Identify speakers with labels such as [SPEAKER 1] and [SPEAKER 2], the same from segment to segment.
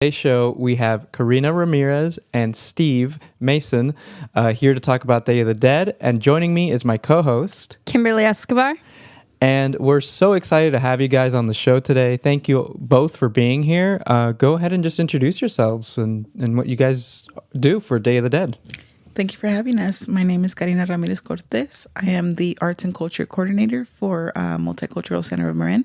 [SPEAKER 1] Today's show, we have Karina Ramirez and Steve Mason here to talk about Day of the Dead. And joining me is my co-host,
[SPEAKER 2] Kimberly Escobar.
[SPEAKER 1] And we're so excited to have you guys on the show today. Thank you both for being here. Go ahead and just introduce yourselves and what you guys do for Day of the Dead.
[SPEAKER 3] Thank you for having us. My name is Karina Ramirez Cortez. I am the Arts and Culture Coordinator for Multicultural Center of Marin.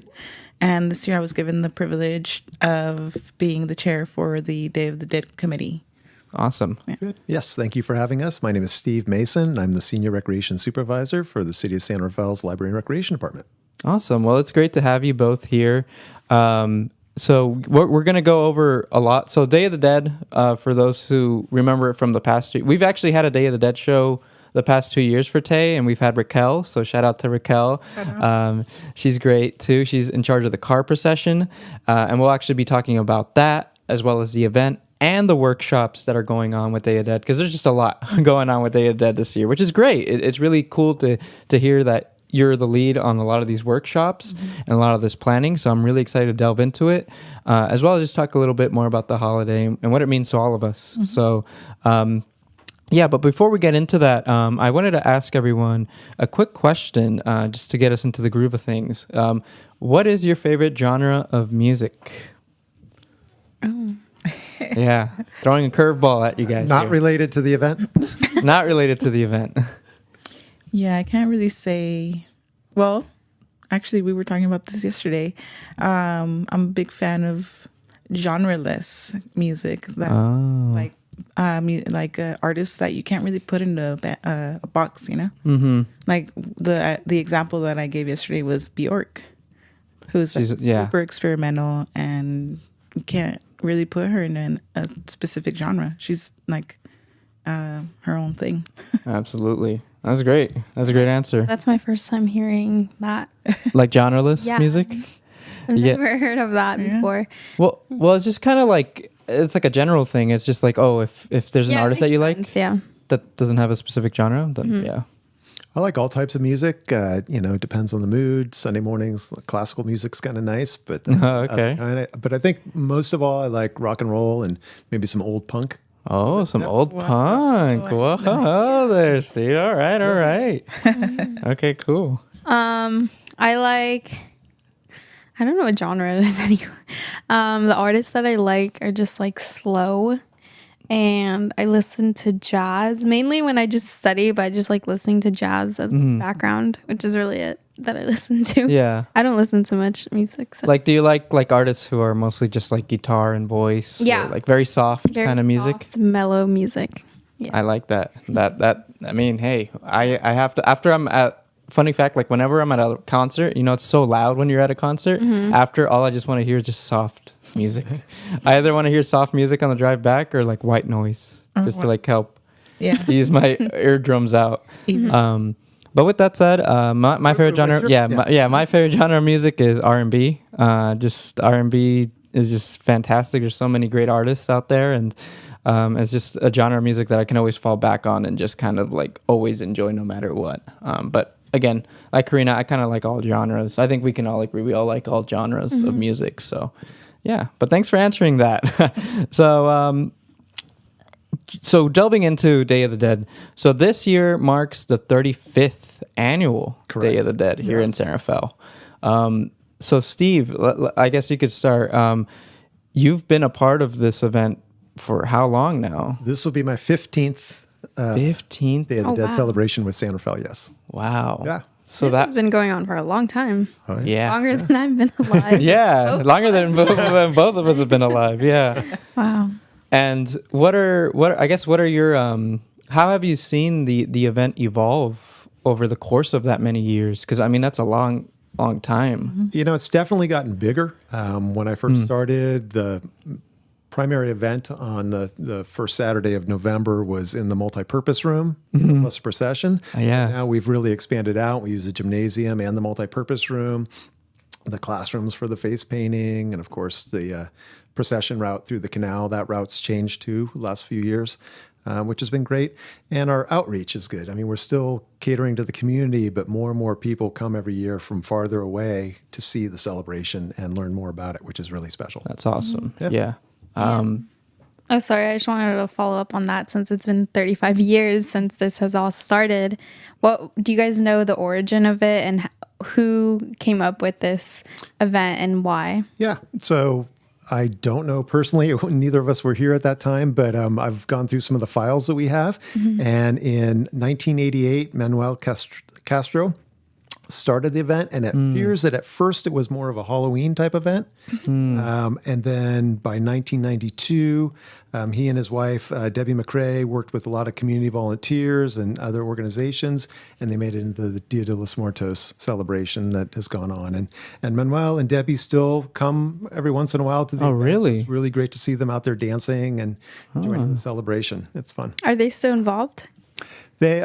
[SPEAKER 3] And this year I was given the privilege of being the chair for the Day of the Dead Committee.
[SPEAKER 1] Awesome.
[SPEAKER 3] Yeah.
[SPEAKER 4] Good. Yes, thank you for having us. My name is Steve Mason. I'm the Senior Recreation Supervisor for the City of San Rafael's Library and Recreation Department.
[SPEAKER 1] Awesome. Well, it's great to have you both here. So we're going to go over a lot. So Day of the Dead, for those who remember it from the past, we've actually had a Day of the Dead show the past 2 years for Tay, and we've had Raquel. So shout out to Raquel. She's great too. She's in charge of the car procession, and we'll actually be talking about that as well as the event and the workshops that are going on with Day of Dead, because there's just a lot going on with Day of Dead this year, which is great. It's really cool to hear that you're the lead on a lot of these workshops and a lot of this planning. So I'm really excited to delve into it, as well as just talk a little bit more about the holiday and what it means to all of us. So, yeah, but before we get into that, I wanted to ask everyone a quick question, just to get us into the groove of things. What is your favorite genre of music?
[SPEAKER 2] Oh.
[SPEAKER 1] Yeah, throwing a curveball at you guys.
[SPEAKER 4] Not
[SPEAKER 1] here.
[SPEAKER 4] related to the event?
[SPEAKER 1] Not related to the event.
[SPEAKER 3] Yeah, I can't really say. Well, actually, we were talking about this yesterday. I'm a big fan of genre-less music, that artists that you can't really put in a box. You know, like the example that I gave yesterday was Bjork, who's like super experimental, and you can't really put her in a specific genre. She's like her own thing.
[SPEAKER 1] Absolutely. That was great. That's a great answer.
[SPEAKER 2] That's my first time hearing that.
[SPEAKER 1] Like genreless
[SPEAKER 2] Yeah.
[SPEAKER 1] music?
[SPEAKER 2] I've never heard of that before.
[SPEAKER 1] Well, it's just kind of like, it's like a general thing. It's just like, oh, if there's an artist that you like that doesn't have a specific genre, then yeah.
[SPEAKER 4] I like all types of music. It depends on the mood. Sunday mornings, classical music's kind of nice, but
[SPEAKER 1] okay.
[SPEAKER 4] But I think most of all, I like rock and roll and maybe some old punk.
[SPEAKER 1] Oh, some old punk. Whoa, there. See, all right. Okay, cool.
[SPEAKER 2] I don't know what genre it is anyway. The artists that I like are just like slow, and I listen to jazz mainly when I just study, but I just like listening to jazz as background, which is really it that I listen to.
[SPEAKER 1] Yeah.
[SPEAKER 2] I don't listen to much music. So.
[SPEAKER 1] Like, do you like artists who are mostly just like guitar and voice?
[SPEAKER 2] Yeah.
[SPEAKER 1] Or like very soft kind of music?
[SPEAKER 2] Soft, mellow music. Yeah.
[SPEAKER 1] I like that. I mean, hey, I have to, after I'm at, funny fact, like whenever I'm at a concert, it's so loud when you're at a concert. After, all I just want to hear is just soft music. I either want to hear soft music on the drive back or like white noise, just to like help ease my eardrums out. But with that said, my favorite genre, my favorite genre of music is R&B. Just R&B is just fantastic. There's so many great artists out there, and it's just a genre of music that I can always fall back on and just kind of like always enjoy no matter what. But again, like Karina, I kind of like all genres. I think we can all agree we all like all genres of music. So yeah, but thanks for answering that. So delving into Day of the Dead. So this year marks the 35th annual Day of the Dead here in San Rafael. So Steve, I guess you could start. You've been a part of this event for how long now?
[SPEAKER 4] This will be my 15th
[SPEAKER 1] 15th
[SPEAKER 4] Day of the Dead celebration with San Rafael, yes.
[SPEAKER 1] Wow.
[SPEAKER 4] Yeah.
[SPEAKER 1] So
[SPEAKER 2] This has been going on for a long time.
[SPEAKER 4] Oh,
[SPEAKER 1] yeah.
[SPEAKER 2] Longer than I've been alive.
[SPEAKER 1] Yeah, longer than both of us have been alive. Yeah.
[SPEAKER 2] Wow.
[SPEAKER 1] And what are your how have you seen the event evolve over the course of that many years? Because I mean that's a long time.
[SPEAKER 4] It's definitely gotten bigger. When I first started, the primary event on the first Saturday of November was in the multipurpose room, plus procession.
[SPEAKER 1] Yeah.
[SPEAKER 4] Now we've really expanded out. We use the gymnasium and the multipurpose room, the classrooms for the face painting, and of course the procession route through the canal. That route's changed too the last few years, which has been great. And our outreach is good. I mean, we're still catering to the community, but more and more people come every year from farther away to see the celebration and learn more about it, which is really special.
[SPEAKER 1] That's awesome. Yeah.
[SPEAKER 2] Oh, sorry. I just wanted to follow up on that since it's been 35 years since this has all started. What do you guys know the origin of it and who came up with this event and why?
[SPEAKER 4] Yeah. So I don't know personally. Neither of us were here at that time, but I've gone through some of the files that we have. And in 1988, Manuel Castro started the event, and it appears that at first it was more of a Halloween type event. And then by 1992, he and his wife, Debbie McRae, worked with a lot of community volunteers and other organizations, and they made it into the Dia de los Muertos celebration that has gone on. And Manuel and Debbie still come every once in a while to the events.
[SPEAKER 1] Really?
[SPEAKER 4] It's really great to see them out there dancing and joining the celebration. It's fun.
[SPEAKER 2] Are they still involved?
[SPEAKER 4] They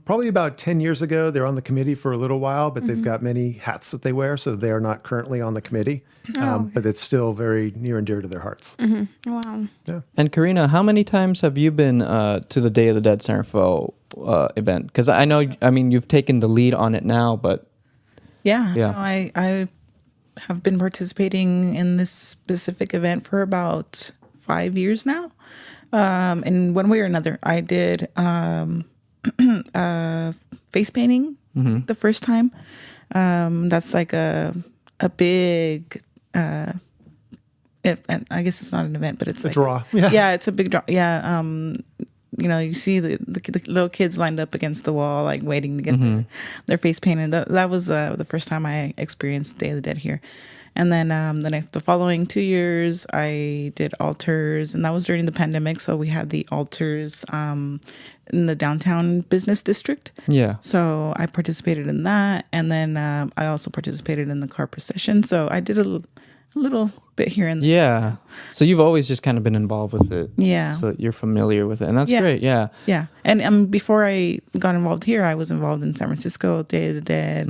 [SPEAKER 4] probably about 10 years ago, they're on the committee for a little while, but they've got many hats that they wear, so they are not currently on the committee. But it's still very near and dear to their hearts.
[SPEAKER 2] Wow.
[SPEAKER 1] And Karina, how many times have you been to the Day of the Dead Centerfold event? Because I know, I mean, you've taken the lead on it now, but
[SPEAKER 3] Yeah.
[SPEAKER 1] Yeah.
[SPEAKER 3] No, I have been participating in this specific event for about 5 years now. In one way or another, I did face painting the first time. That's like a big and I guess it's not an event, but it's like
[SPEAKER 4] draw.
[SPEAKER 3] Yeah, it's a big draw. Yeah. You see the little kids lined up against the wall, like waiting to get their face painted. That was the first time I experienced Day of the Dead here. And then the following 2 years, I did altars, and that was during the pandemic. So we had the altars in the downtown business district.
[SPEAKER 1] yeah.
[SPEAKER 3] So I participated in that, and then I also participated in the car procession. So I did a little bit here and there.
[SPEAKER 1] Yeah. So you've always just kind of been involved with it.
[SPEAKER 3] Yeah.
[SPEAKER 1] So you're familiar with it. And that's
[SPEAKER 3] Yeah.
[SPEAKER 1] great. Yeah.
[SPEAKER 3] Yeah, and before I got involved here, I was involved in San Francisco, Day of the Dead.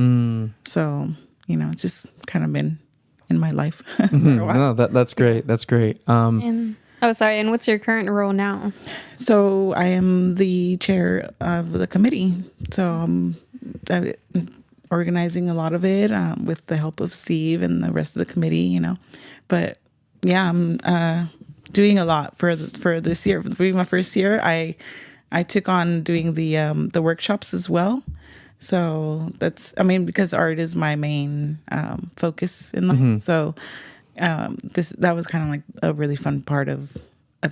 [SPEAKER 3] So it's just kind of been in my life for a while.
[SPEAKER 1] No, that's great. That's great.
[SPEAKER 2] And and what's your current role now?
[SPEAKER 3] So I am the chair of the committee. So I'm organizing a lot of it with the help of Steve and the rest of the committee. But yeah, I'm doing a lot for this year. For my first year, I took on doing the workshops as well. So because art is my main focus in life. So that was kind of like a really fun part of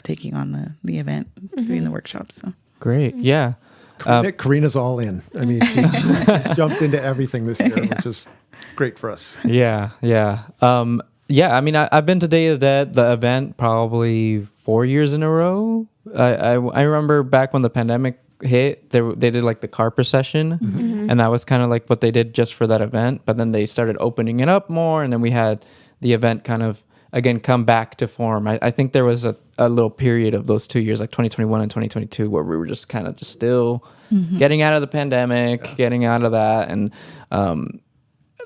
[SPEAKER 3] taking on the event, doing the workshops. So
[SPEAKER 1] Great. Yeah.
[SPEAKER 4] Karina's all in. I mean, she's jumped into everything this year, which is great for us.
[SPEAKER 1] Yeah. Yeah. Yeah. I mean, I've been to Day of the Dead, the event, probably 4 years in a row. I remember back when the pandemic hit, they did like the car procession, and that was kind of like what they did just for that event. But then they started opening it up more, and then we had the event kind of again come back to form. I think there was a little period of those 2 years, like 2021 and 2022, where we were just kind of just still getting out of the pandemic, getting out of that, and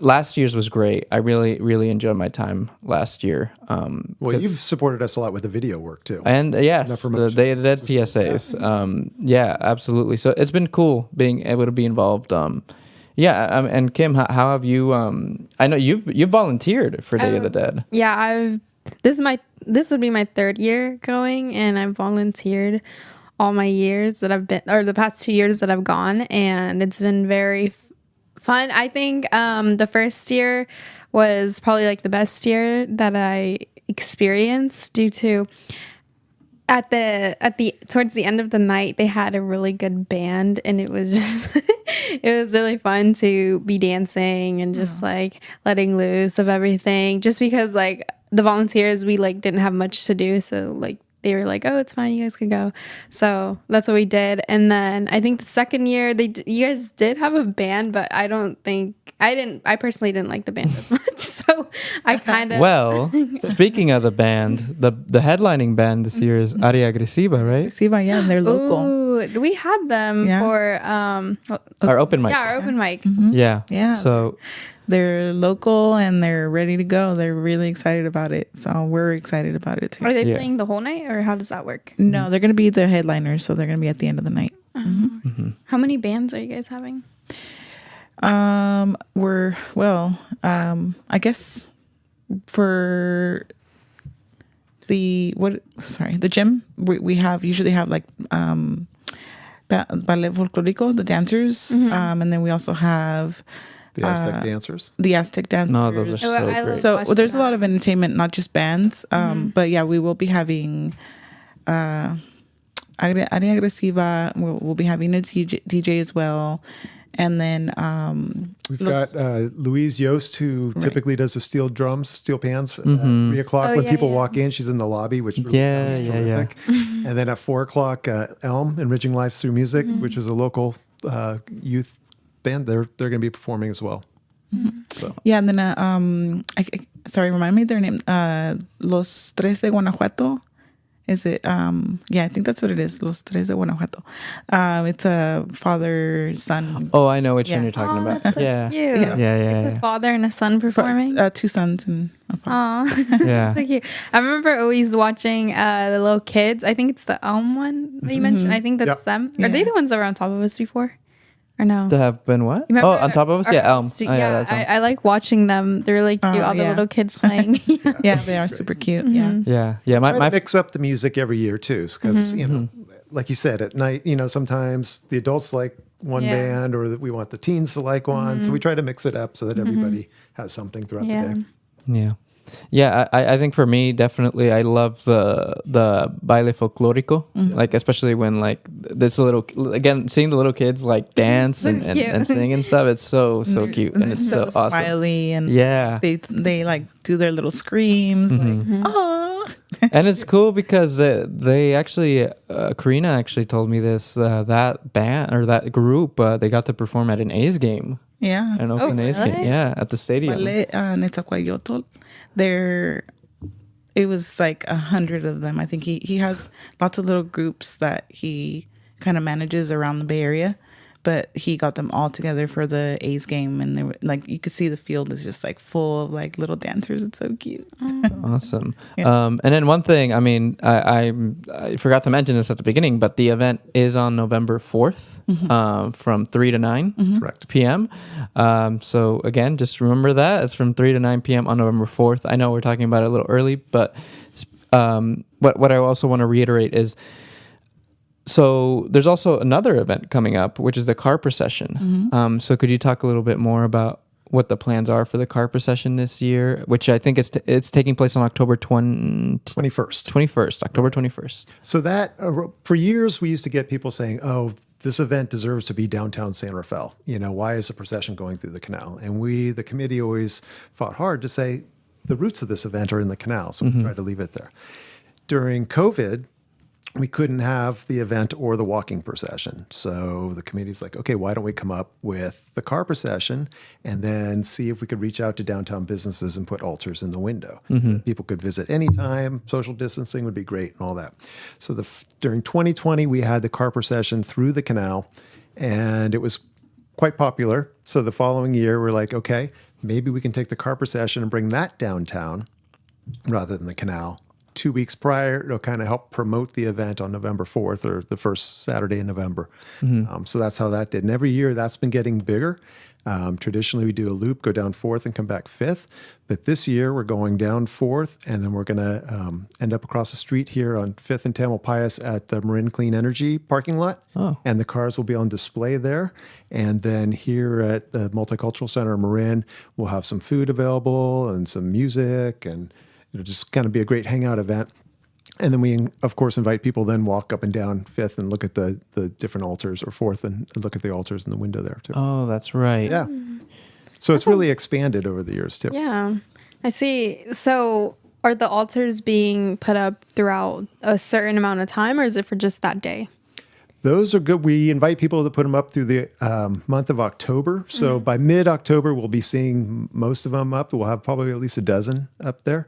[SPEAKER 1] last year's was great. I really, really enjoyed my time last year.
[SPEAKER 4] Well, you've supported us a lot with the video work too.
[SPEAKER 1] And yes, the Day of the Dead PSAs. Yeah, absolutely. So it's been cool being able to be involved. And Kim, how have you? I know you've volunteered for Day of the Dead.
[SPEAKER 2] Yeah, this would be my third year going, and I've volunteered all my years that I've been, or the past 2 years that I've gone, and it's been very fun. I think the first year was probably like the best year that I experienced due to towards the end of the night they had a really good band, and it was just it was really fun to be dancing and just like letting loose of everything, just because like the volunteers, we like didn't have much to do, so like they were like, oh, it's fine, you guys can go. So that's what we did. And then I think the second year you guys did have a band, but I personally didn't like the band as much. So I kind of.
[SPEAKER 1] Well, speaking of the band, the headlining band this year is Aria Agresiva, right?
[SPEAKER 3] Siva, yeah, and they're local.
[SPEAKER 2] Ooh, we had them for
[SPEAKER 1] Our open mic.
[SPEAKER 2] yeah, our open mic.
[SPEAKER 1] Yeah.
[SPEAKER 3] Yeah.
[SPEAKER 1] So
[SPEAKER 3] They're local and they're ready to go. They're really excited about it. So we're excited about it too.
[SPEAKER 2] Are they playing the whole night, or how does that work?
[SPEAKER 3] No, they're going to be the headliners. So they're going to be at the end of the night.
[SPEAKER 2] How many bands are you guys having?
[SPEAKER 3] I guess for the gym. We usually have like ballet folklorico, the dancers, and then we also have
[SPEAKER 4] The Aztec dancers.
[SPEAKER 3] the Aztec dancers.
[SPEAKER 1] No, those are so
[SPEAKER 2] I
[SPEAKER 1] great.
[SPEAKER 3] So
[SPEAKER 2] watching
[SPEAKER 3] there's a
[SPEAKER 2] that.
[SPEAKER 3] lot of entertainment, not just bands. But yeah, we will be having Aria Agresiva. We'll be having a DJ as well. And then
[SPEAKER 4] We've got Louise Yost, who typically does the steel drums, steel pans at 3 o'clock.
[SPEAKER 2] Oh,
[SPEAKER 4] When
[SPEAKER 2] yeah,
[SPEAKER 4] people
[SPEAKER 2] yeah.
[SPEAKER 4] walk in, she's in the lobby, which really
[SPEAKER 1] Yeah,
[SPEAKER 4] sounds
[SPEAKER 1] yeah, yeah.
[SPEAKER 4] terrific. And then at 4 o'clock, Elm, Enriching Life Through Music, which is a local youth band. They're going to be performing as well. So
[SPEAKER 3] yeah, and then sorry, remind me their name. Los Tres de Guanajuato. Is it? Yeah, I think that's what it is. Los Tres de Guanajuato. It's a father son.
[SPEAKER 1] Oh, I know which one
[SPEAKER 3] Yeah.
[SPEAKER 1] you're talking
[SPEAKER 2] Oh,
[SPEAKER 1] about.
[SPEAKER 2] that's so
[SPEAKER 1] Yeah.
[SPEAKER 2] cute.
[SPEAKER 1] Yeah, yeah,
[SPEAKER 2] It's
[SPEAKER 1] yeah.
[SPEAKER 2] a father and a son performing.
[SPEAKER 3] 2 sons and a father.
[SPEAKER 2] Aw.
[SPEAKER 1] Yeah.
[SPEAKER 2] So cute. I remember always watching the little kids. I think it's the Elm one that you mentioned. I think that's
[SPEAKER 4] Yep.
[SPEAKER 2] them. Are they
[SPEAKER 3] Yeah.
[SPEAKER 2] the ones that were on top of us before? Or no?
[SPEAKER 1] To have been what?
[SPEAKER 2] You remember
[SPEAKER 1] Oh, on top of us?
[SPEAKER 2] our
[SPEAKER 1] Yeah, Elm.
[SPEAKER 2] first-
[SPEAKER 1] Oh, yeah, that's Elm.
[SPEAKER 2] I like watching them. They're really cute. All the
[SPEAKER 3] yeah.
[SPEAKER 2] little kids playing.
[SPEAKER 3] Yeah, they are super cute. Yeah.
[SPEAKER 1] Yeah.
[SPEAKER 4] try to
[SPEAKER 1] My
[SPEAKER 4] mix up the music every year too, because you know, like you said, at night, you know, sometimes the adults like one
[SPEAKER 2] Yeah.
[SPEAKER 4] band, or that we want the teens to like one. So we try to mix it up so that everybody has something throughout
[SPEAKER 2] Yeah.
[SPEAKER 4] the day.
[SPEAKER 1] Yeah. Yeah, I think for me, definitely, I love the baile folklorico, like especially when like this little, again, seeing the little kids like dance
[SPEAKER 2] So
[SPEAKER 1] and
[SPEAKER 2] cute.
[SPEAKER 1] sing and stuff. It's so cute, and
[SPEAKER 3] They're
[SPEAKER 1] it's so awesome.
[SPEAKER 3] smiley and
[SPEAKER 1] Yeah,
[SPEAKER 3] they like do their little screams like oh
[SPEAKER 1] and it's cool because they actually, Karina actually told me this, that band or that group, they got to perform at an A's game,
[SPEAKER 3] yeah.
[SPEAKER 1] an open A's game,
[SPEAKER 2] really?
[SPEAKER 1] yeah, at the stadium.
[SPEAKER 3] Ballet Netzahualcóyotl. It was like 100 of them. I think he has lots of little groups that he kind of manages around the Bay Area, but he got them all together for the A's game, and they were like, you could see the field is just like full of like little dancers. It's so cute.
[SPEAKER 1] Awesome. And then one thing, I mean, I forgot to mention this at the beginning, but the event is on November 4th from 3 to 9
[SPEAKER 4] Correct.
[SPEAKER 1] p.m. So again, just remember that. It's from 3 to 9 p.m. on November 4th. I know we're talking about it a little early, but what I also want to reiterate is, so there's also another event coming up, which is the car procession. So could you talk a little bit more about what the plans are for the car procession this year, which I think it's taking place on October
[SPEAKER 4] 21st.
[SPEAKER 1] 21st, October 21st.
[SPEAKER 4] So that for years we used to get people saying, "Oh, this event deserves to be downtown San Rafael. You know, why is the procession going through the canal?" And we, the committee, always fought hard to say the roots of this event are in the canal, so we tried to leave it there. During COVID, we couldn't have the event or the walking procession. So the committee's like, okay, why don't we come up with the car procession and then see if we could reach out to downtown businesses and put altars in the window. So that people could visit anytime, social distancing would be great and all that. So during 2020, we had the car procession through the canal, and it was quite popular. So the following year, we're like, okay, maybe we can take the car procession and bring that downtown rather than the canal. 2 weeks prior, it'll kind of help promote the event on November 4th or the first Saturday in November. So that's how that did. And every year that's been getting bigger. Traditionally, we do a loop, go down 4th and come back 5th. But this year we're going down 4th, and then we're going to end up across the street here on 5th and Tamalpais at the Marin Clean Energy parking lot.
[SPEAKER 1] Oh.
[SPEAKER 4] And the cars will be on display there. And then here at the Multicultural Center in Marin, we'll have some food available and some music, and it'll just kind of be a great hangout event. And then we, of course, invite people then walk up and down 5th and look at the different altars, or 4th and look at the altars in the window there too.
[SPEAKER 1] Oh, that's right.
[SPEAKER 4] Yeah. So it's really expanded over the years too.
[SPEAKER 2] Yeah, I see. So are the altars being put up throughout a certain amount of time, or is it for just that day?
[SPEAKER 4] Those are good. We invite people to put them up through the month of October. So by mid-October, we'll be seeing most of them up. We'll have probably at least a dozen up there.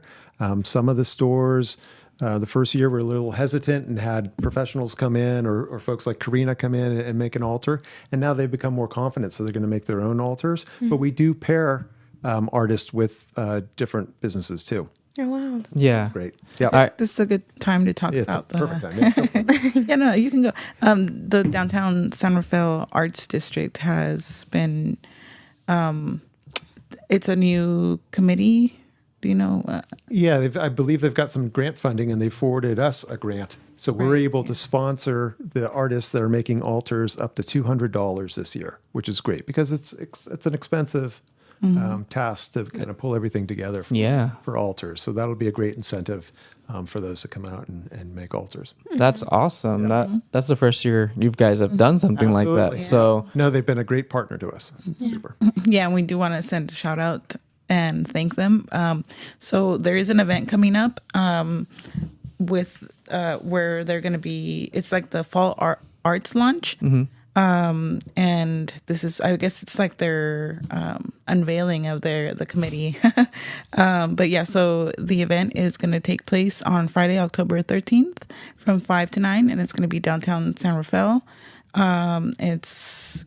[SPEAKER 4] Some of the stores, the first year were a little hesitant and had professionals come in or folks like Karina come in and make an altar. And now they've become more confident, so they're going to make their own altars. But we do pair artists with different businesses too.
[SPEAKER 2] Oh wow.
[SPEAKER 1] Yeah.
[SPEAKER 4] Great. Yeah.
[SPEAKER 1] All right.
[SPEAKER 3] This is a good time to talk
[SPEAKER 4] It's a
[SPEAKER 3] about the
[SPEAKER 4] perfect time. Yeah, go for it.
[SPEAKER 3] yeah, no, you can go. The downtown San Rafael Arts District has been, it's a new committee Do you know?
[SPEAKER 4] Yeah, I believe they've got some grant funding, and they forwarded us a grant, so we're able to sponsor the artists that are making altars up to $200 this year, which is great because it's an expensive task to kind of pull everything together for altars. So that'll be a great incentive for those to come out and make altars.
[SPEAKER 1] That's awesome. That's the first year you guys have done something like that.
[SPEAKER 4] Absolutely.
[SPEAKER 1] So
[SPEAKER 4] No, they've been a great partner to us. It's super.
[SPEAKER 3] Yeah, and we do want to send a shout out and thank them. So there is an event coming up with where they're going to be. It's like the fall arts launch, and this is, I guess, it's like their unveiling of the committee. But yeah, so the event is going to take place on Friday, October 13th, from 5 to 9, and it's going to be downtown San Rafael. It's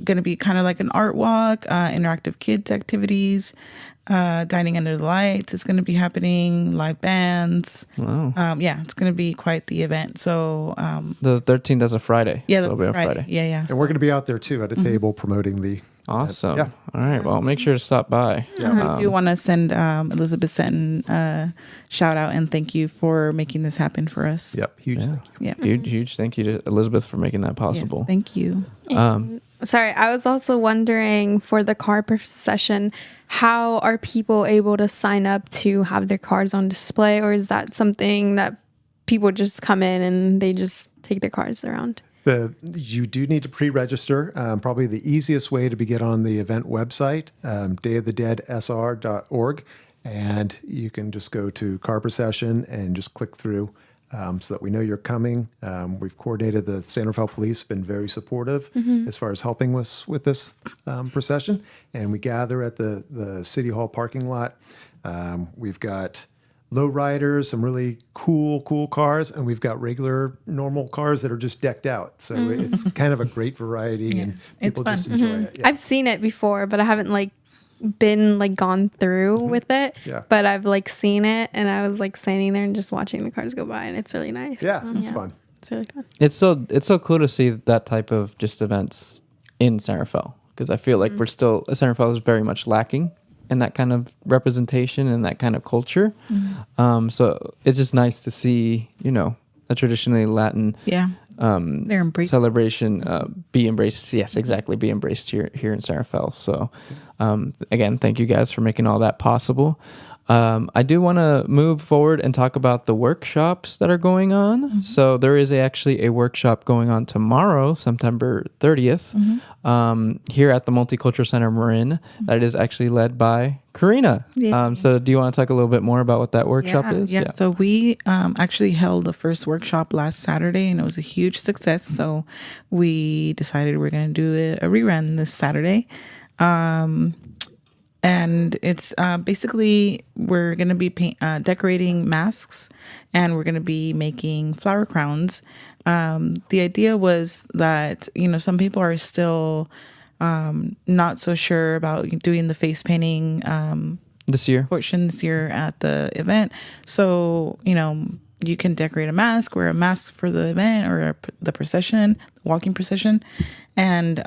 [SPEAKER 3] going to be kind of like an art walk, interactive kids activities, dining under the lights. It's going to be happening, live bands.
[SPEAKER 1] wow.
[SPEAKER 3] Yeah, it's going to be quite the event. So
[SPEAKER 1] The 13th is a Friday.
[SPEAKER 3] yeah,
[SPEAKER 1] so it'll be on
[SPEAKER 3] Friday.
[SPEAKER 1] Friday.
[SPEAKER 3] Yeah.
[SPEAKER 4] And we're going to be out there too at a table promoting the.
[SPEAKER 1] Awesome.
[SPEAKER 4] Yeah.
[SPEAKER 1] All right. Well, make sure to stop by.
[SPEAKER 3] I do want to send Elizabeth Seton shout out and thank you for making this happen for us.
[SPEAKER 4] Yep, huge.
[SPEAKER 1] Yeah.
[SPEAKER 4] Thank you.
[SPEAKER 3] Yeah.
[SPEAKER 1] Huge thank you to Elizabeth for making that
[SPEAKER 3] Yes,
[SPEAKER 1] possible.
[SPEAKER 3] thank you.
[SPEAKER 2] Sorry, I was also wondering for the car procession, how are people able to sign up to have their cars on display, or is that something that people just come in and they just take their cars around?
[SPEAKER 4] You do need to pre-register. Probably the easiest way to get on the event website, dayofthedeadsr.org, and you can just go to car procession and just click through so that we know you're coming. We've coordinated. The San Rafael Police have been very supportive as far as helping us with this procession, and we gather at the City Hall parking lot. We've got lowriders, some really cool cars, and we've got regular, normal cars that are just decked out. So it's kind of a great variety, and
[SPEAKER 3] It's
[SPEAKER 4] people
[SPEAKER 3] fun.
[SPEAKER 4] just enjoy it. Yeah.
[SPEAKER 2] I've seen it before, but I haven't been gone through with it.
[SPEAKER 4] Yeah.
[SPEAKER 2] But I've seen it, and I was standing there and just watching the cars go by, and it's really nice.
[SPEAKER 4] Yeah, it's fun.
[SPEAKER 2] It's really fun.
[SPEAKER 1] It's so cool to see that type of just events in San Rafael, because I feel like San Rafael is very much lacking in that kind of representation and that kind of culture. So it's just nice to see, a traditionally Latin
[SPEAKER 3] Yeah. They're embracing.
[SPEAKER 1] celebration be embraced. Yes, exactly. Be embraced here in San Rafael. So again, thank you guys for making all that possible. I do want to move forward and talk about the workshops that are going on. So there is actually a workshop going on tomorrow, September 30th, here at the Multicultural Center Marin. That is actually led by Karina.
[SPEAKER 3] Yeah.
[SPEAKER 1] So do you want to talk a little bit more about what that workshop is?
[SPEAKER 3] Yeah. So we actually held the first workshop last Saturday, and it was a huge success. So we decided we're going to do a rerun this Saturday. And it's basically we're going to be decorating masks, and we're going to be making flower crowns. The idea was that, some people are still not so sure about doing the face painting
[SPEAKER 1] This year?
[SPEAKER 3] portion this year at the event. So, you can decorate a mask, wear a mask for the event or the procession, walking procession. And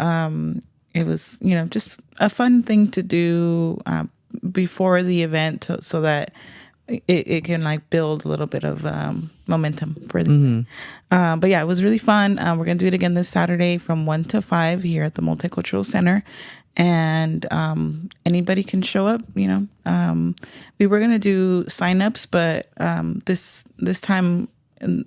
[SPEAKER 3] it was, just a fun thing to do before the event so that it can build a little bit of momentum for the event. But yeah, it was really fun. We're going to do it again this Saturday from 1 to 5 here at the Multicultural Center. And anybody can show up, We were going to do signups, but this time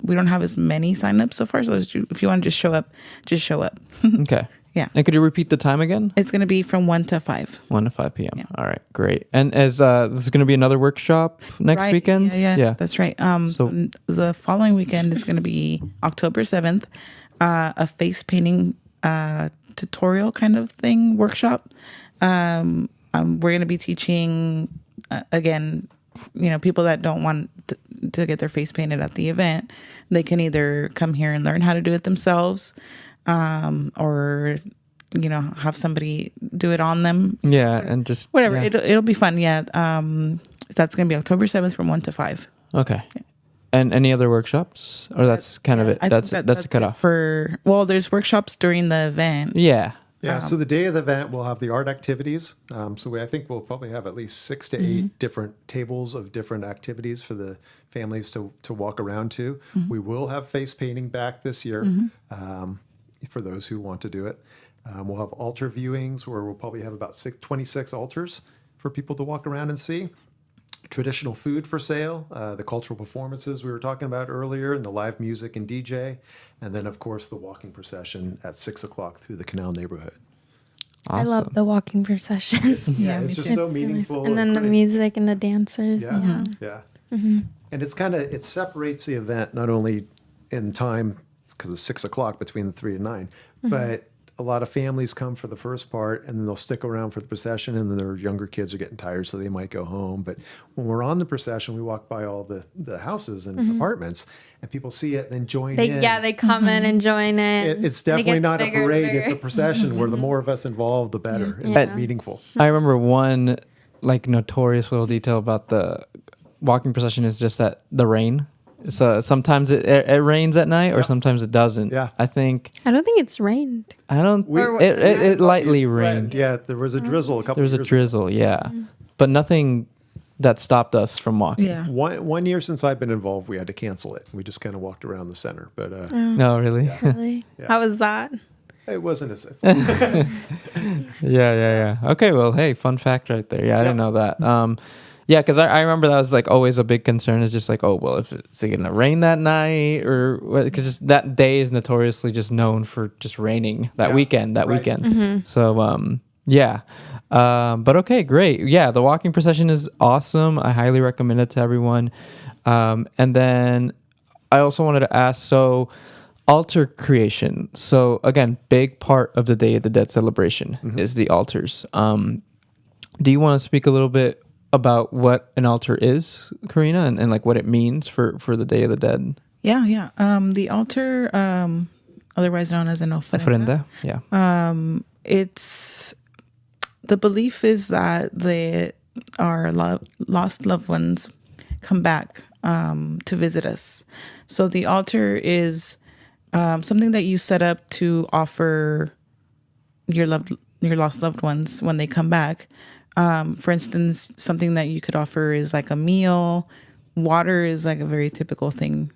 [SPEAKER 3] we don't have as many signups so far. So if you want to just show up, just show up.
[SPEAKER 1] Okay.
[SPEAKER 3] Yeah.
[SPEAKER 1] And could you repeat the time again?
[SPEAKER 3] It's going to be from 1 to 5.
[SPEAKER 1] 1 to 5 p.m. Yeah. All right, great. And as this is going to be another workshop next
[SPEAKER 3] Right.
[SPEAKER 1] weekend?
[SPEAKER 3] Yeah, that's right. So the following weekend is going to be October 7th, a face painting tutorial kind of thing, workshop. We're going to be teaching, again, people that don't want to get their face painted at the event, they can either come here and learn how to do it themselves, or have somebody do it on them.
[SPEAKER 1] Yeah, and just
[SPEAKER 3] Whatever.
[SPEAKER 1] yeah.
[SPEAKER 3] It'll be fun. Yeah. That's gonna be October 7th from 1 to 5.
[SPEAKER 1] Okay. And any other workshops, or that's kind of it?
[SPEAKER 3] I
[SPEAKER 1] That's
[SPEAKER 3] think
[SPEAKER 1] the
[SPEAKER 3] it
[SPEAKER 1] cutoff.
[SPEAKER 3] there's workshops during the event.
[SPEAKER 1] Yeah.
[SPEAKER 4] Yeah, so the day of the event, we'll have the art activities. I think we'll probably have at least 6 to 8 different tables of different activities for the families to walk around to. We will have face painting back this year for those who want to do it. We'll have altar viewings where we'll probably have about 26 altars for people to walk around and see. Traditional food for sale, the cultural performances we were talking about earlier, and the live music and DJ, and then of course the walking procession at 6 o'clock through the Canal neighborhood.
[SPEAKER 2] I love the walking processions.
[SPEAKER 4] It's just so meaningful.
[SPEAKER 2] And then the music and the dancers.
[SPEAKER 4] Yeah. And it separates the event not only in time because it's 6 o'clock between the 3 and 9, but a lot of families come for the first part and then they'll stick around for the procession, and then their younger kids are getting tired, so they might go home. But when we're on the procession, we walk by all the houses and apartments, and people see it and then join in.
[SPEAKER 2] Yeah, they come in and join it.
[SPEAKER 4] It's definitely not a
[SPEAKER 2] bigger and
[SPEAKER 4] parade.
[SPEAKER 2] bigger.
[SPEAKER 4] It's a procession where the more of us involved, the better and meaningful.
[SPEAKER 1] I remember one like notorious little detail about the walking procession is just that the rain. So sometimes it rains at night, or sometimes it doesn't.
[SPEAKER 4] Yeah.
[SPEAKER 1] I think
[SPEAKER 2] I don't think it's rained.
[SPEAKER 1] I don't. It lightly rained.
[SPEAKER 4] Yeah, there was a drizzle a couple.
[SPEAKER 1] There was a
[SPEAKER 4] years
[SPEAKER 1] drizzle, yeah, but nothing that stopped us from walking.
[SPEAKER 3] Yeah.
[SPEAKER 4] One year since I've been involved, we had to cancel it. We just kind of walked around the center, but
[SPEAKER 1] No, really.
[SPEAKER 2] Really? How was that?
[SPEAKER 4] it wasn't as.
[SPEAKER 1] Yeah. Okay, well, hey, fun fact right there. Yeah, I didn't know that. Yeah, because I remember that was like always a big concern. Is just like, oh well, if it's gonna rain that night, or because that day is notoriously just known for just raining that weekend. So yeah, but okay, great. Yeah, the walking procession is awesome. I highly recommend it to everyone. And then I also wanted to ask, so altar creation. So again, big part of the Day of the Dead celebration is the altars. Do you want to speak a little bit about what an altar is, Karina, and like what it means for the Day of the Dead?
[SPEAKER 3] Yeah. The altar, otherwise known as an ofrenda.
[SPEAKER 1] Yeah.
[SPEAKER 3] It's the belief is that our lost loved ones come back to visit us. So the altar is something that you set up to offer your lost loved ones when they come back. For instance, something that you could offer is like a meal. Water is like a very typical thing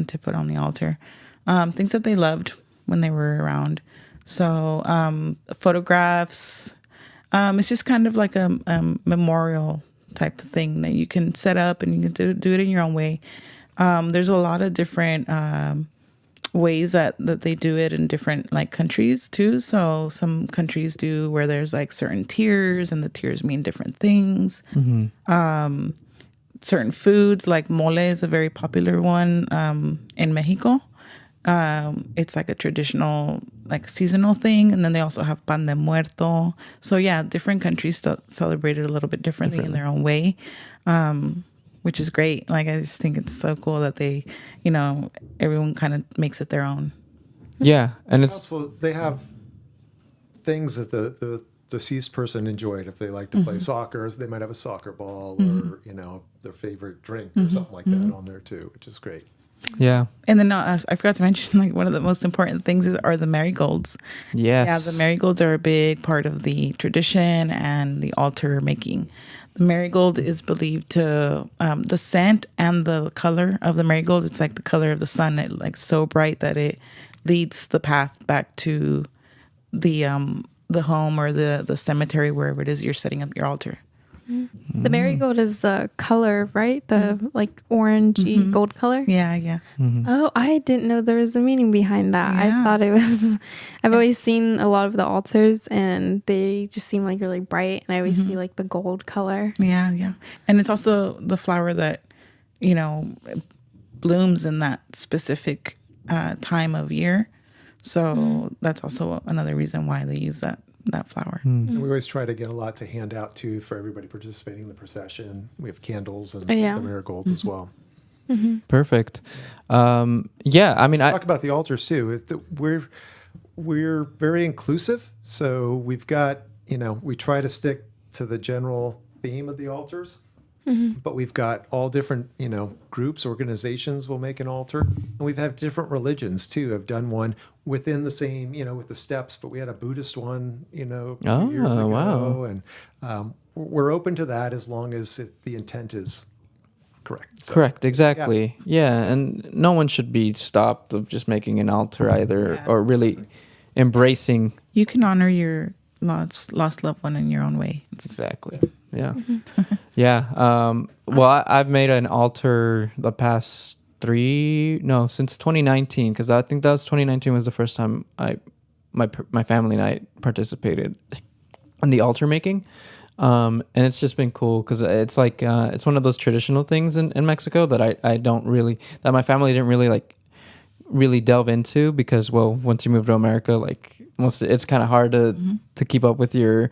[SPEAKER 3] to put on the altar. Things that they loved when they were around. So photographs. It's just kind of like a memorial type of thing that you can set up, and you can do it in your own way. There's a lot of different ways that they do it in different like countries too. So some countries do where there's like certain tiers, and the tiers mean different things. Certain foods like mole is a very popular one in Mexico. It's like a traditional like seasonal thing, and then they also have pan de muerto. So yeah, different countries celebrate it a little bit differently in their own way, which is great. Like I just think it's so cool that they, everyone kind of makes it their own.
[SPEAKER 1] Yeah, and it's
[SPEAKER 4] Also, they have things that the deceased person enjoyed. If they like to play soccer, they might have a soccer ball or their favorite drink or something like that on there too, which is great.
[SPEAKER 1] yeah.
[SPEAKER 3] And then I forgot to mention, like, one of the most important things are the marigolds.
[SPEAKER 1] Yes.
[SPEAKER 3] Yeah, the marigolds are a big part of the tradition and the altar making. The marigold is believed to, the scent and the color of the marigold, it's like the color of the sun. It like so bright that it leads the path back to the home or the cemetery, wherever it is you're setting up your altar.
[SPEAKER 2] The marigold is the color, right? The like orangey gold color.
[SPEAKER 3] Yeah.
[SPEAKER 2] Oh, I didn't know there was a meaning behind that.
[SPEAKER 3] Yeah.
[SPEAKER 2] I thought it was. I've always seen a lot of the altars, and they just seem like really bright. And I always see like the gold color.
[SPEAKER 3] Yeah. And it's also the flower that, blooms in that specific time of year. So that's also another reason why they use that flower.
[SPEAKER 4] And we always try to get a lot to hand out too for everybody participating in the procession. We have candles and the marigolds as well.
[SPEAKER 1] Perfect. Yeah, I mean,
[SPEAKER 4] Talk about the altars too. We're very inclusive, so we've got we try to stick to the general theme of the altars, But we've got all different, groups, organizations will make an altar. And we've had different religions too. Have done one within the same, with the steps, but we had a Buddhist one, a few years ago.
[SPEAKER 1] Wow.
[SPEAKER 4] And we're open to that as long as the intent is correct. So,
[SPEAKER 1] Correct, exactly. Yeah, and no one should be stopped of just making an altar either, or really embracing.
[SPEAKER 3] You can honor your lost loved one in your own way.
[SPEAKER 1] Exactly. Yeah. Yeah. Well, I've made an altar the past since 2019, because I think that was 2019 was the first time my family and I participated in the altar making. And it's just been cool because it's like it's one of those traditional things in Mexico that I don't really, that my family didn't really delve into, because once you move to America, like it's kind of hard to keep up with your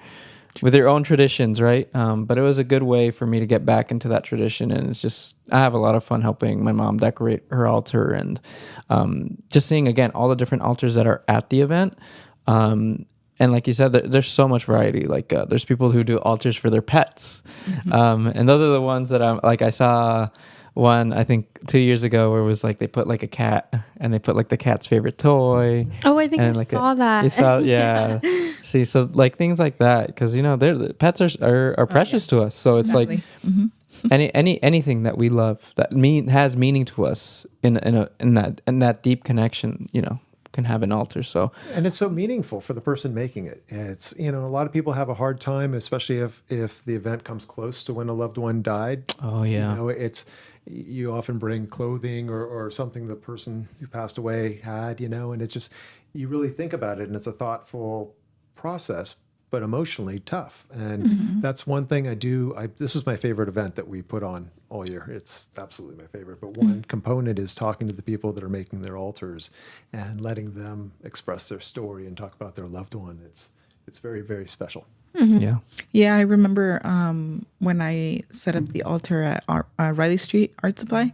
[SPEAKER 1] own traditions, right? But it was a good way for me to get back into that tradition, and it's just, I have a lot of fun helping my mom decorate her altar, and just seeing again all the different altars that are at the event. And like you said, there's so much variety. Like there's people who do altars for their pets, and those are the ones that I saw one, I think 2 years ago, where it was like they put like a cat, and they put like the cat's favorite toy.
[SPEAKER 2] Oh, I think I
[SPEAKER 1] like
[SPEAKER 2] saw that.
[SPEAKER 1] You saw, yeah. See, so like things like that, because the pets are precious to us. So it's
[SPEAKER 3] Exactly.
[SPEAKER 1] like anything that we love that has meaning to us in that deep connection, can have an altar. So,
[SPEAKER 4] and it's so meaningful for the person making it. It's, a lot of people have a hard time, especially if the event comes close to when a loved one died.
[SPEAKER 1] Oh yeah.
[SPEAKER 4] You often bring clothing or something the person who passed away had, and it's just, you really think about it, and it's a thoughtful process, but emotionally tough. And that's one thing I do. This is my favorite event that we put on all year. It's absolutely my favorite. But one component is talking to the people that are making their altars and letting them express their story and talk about their loved one. It's very, very special.
[SPEAKER 1] Yeah.
[SPEAKER 3] Yeah, I remember when I set up the altar at Riley Street Art Supply,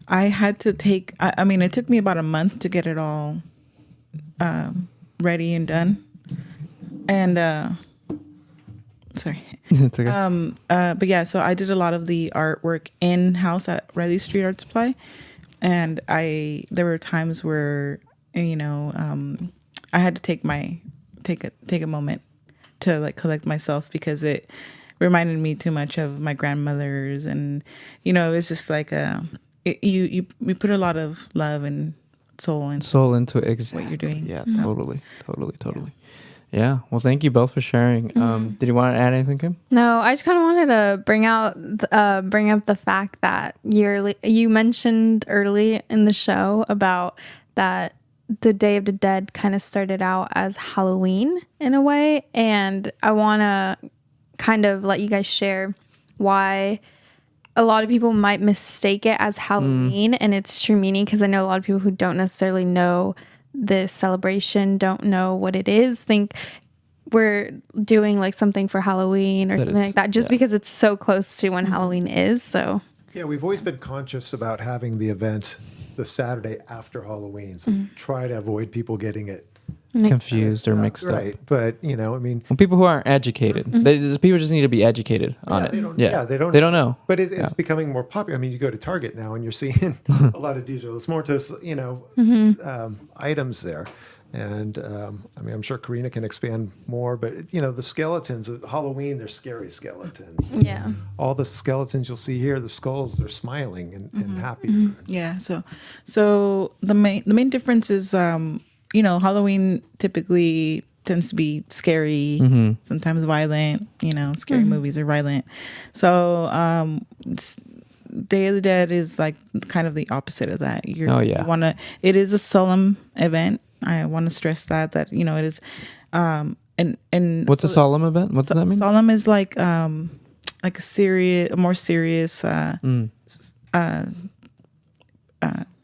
[SPEAKER 3] I had to take, it took me about a month to get it all ready and done. And, sorry.
[SPEAKER 1] It's okay.
[SPEAKER 3] But yeah, so I did a lot of the artwork in-house at Riley Street Art Supply. And there were times where, I had to take a moment to like collect myself, because it reminded me too much of my grandmothers, and it was just like you put a lot of love and soul
[SPEAKER 1] into exactly
[SPEAKER 3] what you're doing.
[SPEAKER 1] Yeah, totally. Yeah. Well, thank you both for sharing. Did you want to add anything, Kim?
[SPEAKER 2] No, I just kind of wanted to bring up the fact that you mentioned early in the show about that the Day of the Dead kind of started out as Halloween in a way, and I want to kind of let you guys share why a lot of people might mistake it as Halloween and its true meaning, because I know a lot of people who don't necessarily know this celebration, don't know what it is, think we're doing like something for Halloween or something like that, just because it's so close to when Halloween is. So
[SPEAKER 4] yeah, we've always been conscious about having the event the Saturday after Halloween, so try to avoid people getting it
[SPEAKER 1] confused or mixed up.
[SPEAKER 4] Right, but when
[SPEAKER 1] people who aren't educated, people just need to be educated on it.
[SPEAKER 4] They don't know. But it's becoming more popular. I mean, you go to Target now and you're seeing a lot of Dia de los Muertos, items there. And I'm sure Karina can expand more, but the skeletons at Halloween, they're scary skeletons.
[SPEAKER 2] Yeah.
[SPEAKER 4] All the skeletons you'll see here, the skulls, they're smiling and happy.
[SPEAKER 3] Yeah. So the main difference is, Halloween typically tends to be scary, sometimes violent. Scary movies are violent. So Day of the Dead is like kind of the opposite of that. It is a solemn event. I want to stress that it is. And
[SPEAKER 1] what's a solemn event? What does that mean?
[SPEAKER 3] Solemn is like a more serious,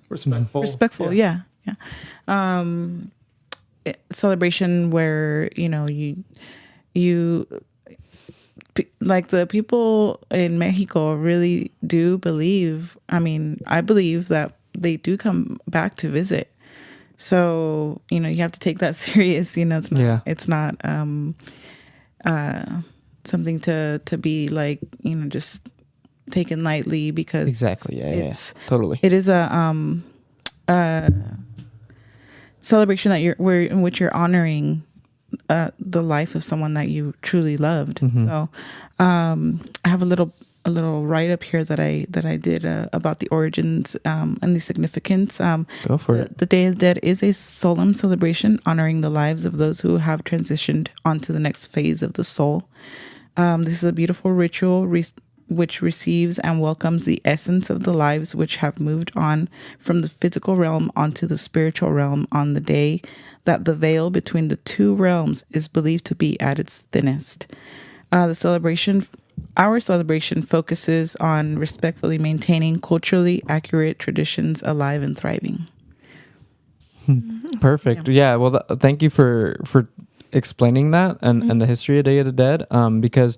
[SPEAKER 3] respectful. Yeah. Celebration where you like the people in Mexico really do believe. I believe that they do come back to visit. So you have to take that serious. It's not something to be like just taken lightly because
[SPEAKER 1] Exactly. Yeah. Totally.
[SPEAKER 3] it is a celebration that in which you're honoring the life of someone that you truly loved. So I have a little write up here that I did about the origins and the significance.
[SPEAKER 1] Go for it.
[SPEAKER 3] The Day of the Dead is a solemn celebration honoring the lives of those who have transitioned onto the next phase of the soul. This is a beautiful ritual which receives and welcomes the essence of the lives which have moved on from the physical realm onto the spiritual realm on the day that the veil between the two realms is believed to be at its thinnest. Our celebration focuses on respectfully maintaining culturally accurate traditions alive and thriving.
[SPEAKER 1] Perfect. Yeah. Well, thank you for explaining that and the history of Day of the Dead, because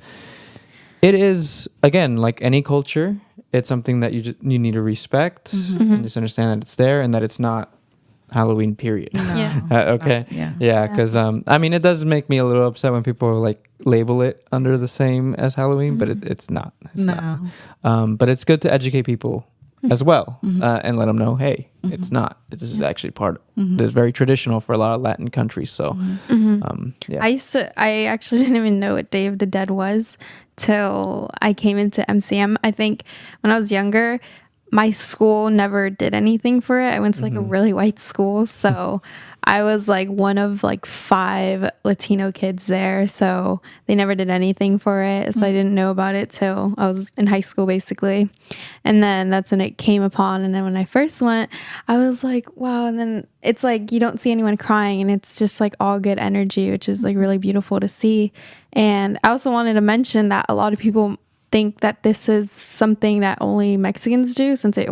[SPEAKER 1] it is, again, like any culture, it's something that you need to respect and just understand that it's there and that it's not Halloween, period.
[SPEAKER 2] Yeah.
[SPEAKER 1] Okay. Yeah. Because I mean, it does make me a little upset when people like label it under the same as Halloween, but it's not. It's not. But it's good to educate people as well and let them know, hey, it's not. This is actually part. It's very traditional for a lot of Latin countries. So, yeah.
[SPEAKER 2] I actually didn't even know what Day of the Dead was till I came into MCM. I think when I was younger, my school never did anything for it. I went to like a really white school, so I was like one of like 5 Latino kids there, so they never did anything for it. So I didn't know about it till I was in high school, basically. And then that's when it came upon. And then when I first went, I was like, wow. And then it's like you don't see anyone crying, and it's just like all good energy, which is like really beautiful to see. And I also wanted to mention that a lot of people think that this is something that only Mexicans do, since it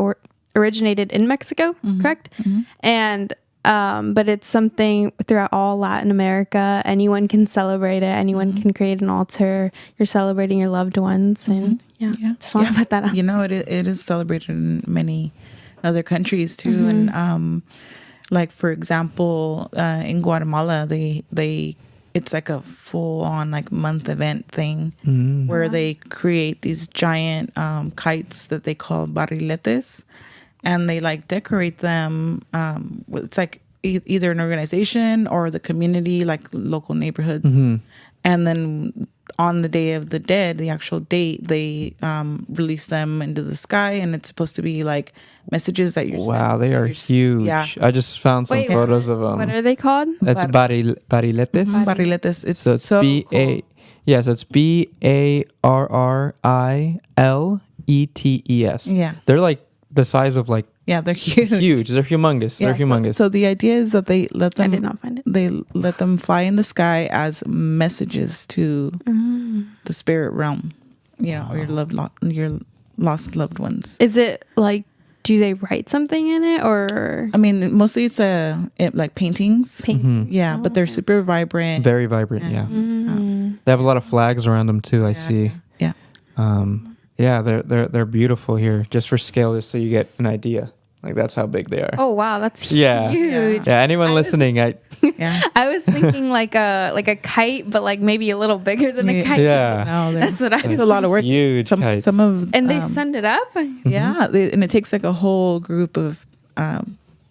[SPEAKER 2] originated in Mexico, correct? And but it's something throughout all Latin America. Anyone can celebrate it. Anyone can create an altar. You're celebrating your loved ones, and just want to put that out.
[SPEAKER 3] You know, it is celebrated in many other countries too, and like for example, in Guatemala, they it's like a full on like month event thing where they create these giant kites that they call barriletes, and they like decorate them. It's like either an organization or the community, like local neighborhood. And then on the Day of the Dead, the actual date, they release them into the sky, and it's supposed to be like messages that you're
[SPEAKER 1] wow, they are huge.
[SPEAKER 3] Yeah.
[SPEAKER 1] I just found some photos of them.
[SPEAKER 2] What are they called?
[SPEAKER 1] It's barriletes.
[SPEAKER 3] barriletes. It's
[SPEAKER 1] So it's
[SPEAKER 3] so
[SPEAKER 1] B A.
[SPEAKER 3] cool.
[SPEAKER 1] Yeah, so it's BARRILETES.
[SPEAKER 3] Yeah.
[SPEAKER 1] They're like the size of like
[SPEAKER 3] Yeah, they're huge.
[SPEAKER 1] huge. They're humongous.
[SPEAKER 3] Yeah,
[SPEAKER 1] They're humongous.
[SPEAKER 3] So the idea is that they let them.
[SPEAKER 2] I did not find it.
[SPEAKER 3] They let them fly in the sky as messages to the spirit realm, you know, or your lost loved ones.
[SPEAKER 2] Is it like, do they write something in it, or?
[SPEAKER 3] I mean, mostly it's like paintings. Yeah, but they're super vibrant.
[SPEAKER 1] Very vibrant. Yeah. They have a lot of flags around them too. I see.
[SPEAKER 3] Yeah.
[SPEAKER 1] Yeah, they're beautiful here. Just for scale, just so you get an idea. Like that's how big they are.
[SPEAKER 2] Oh wow, that's
[SPEAKER 1] Yeah.
[SPEAKER 2] huge.
[SPEAKER 1] Yeah. Anyone listening,
[SPEAKER 3] Yeah.
[SPEAKER 2] I was thinking like a kite, but like maybe a little bigger than a kite.
[SPEAKER 1] Yeah.
[SPEAKER 3] No,
[SPEAKER 2] That's what I
[SPEAKER 3] It's
[SPEAKER 2] was.
[SPEAKER 3] a lot of work.
[SPEAKER 1] Huge kites.
[SPEAKER 3] Some of
[SPEAKER 2] And they send it up.
[SPEAKER 3] yeah, and it takes like a whole group of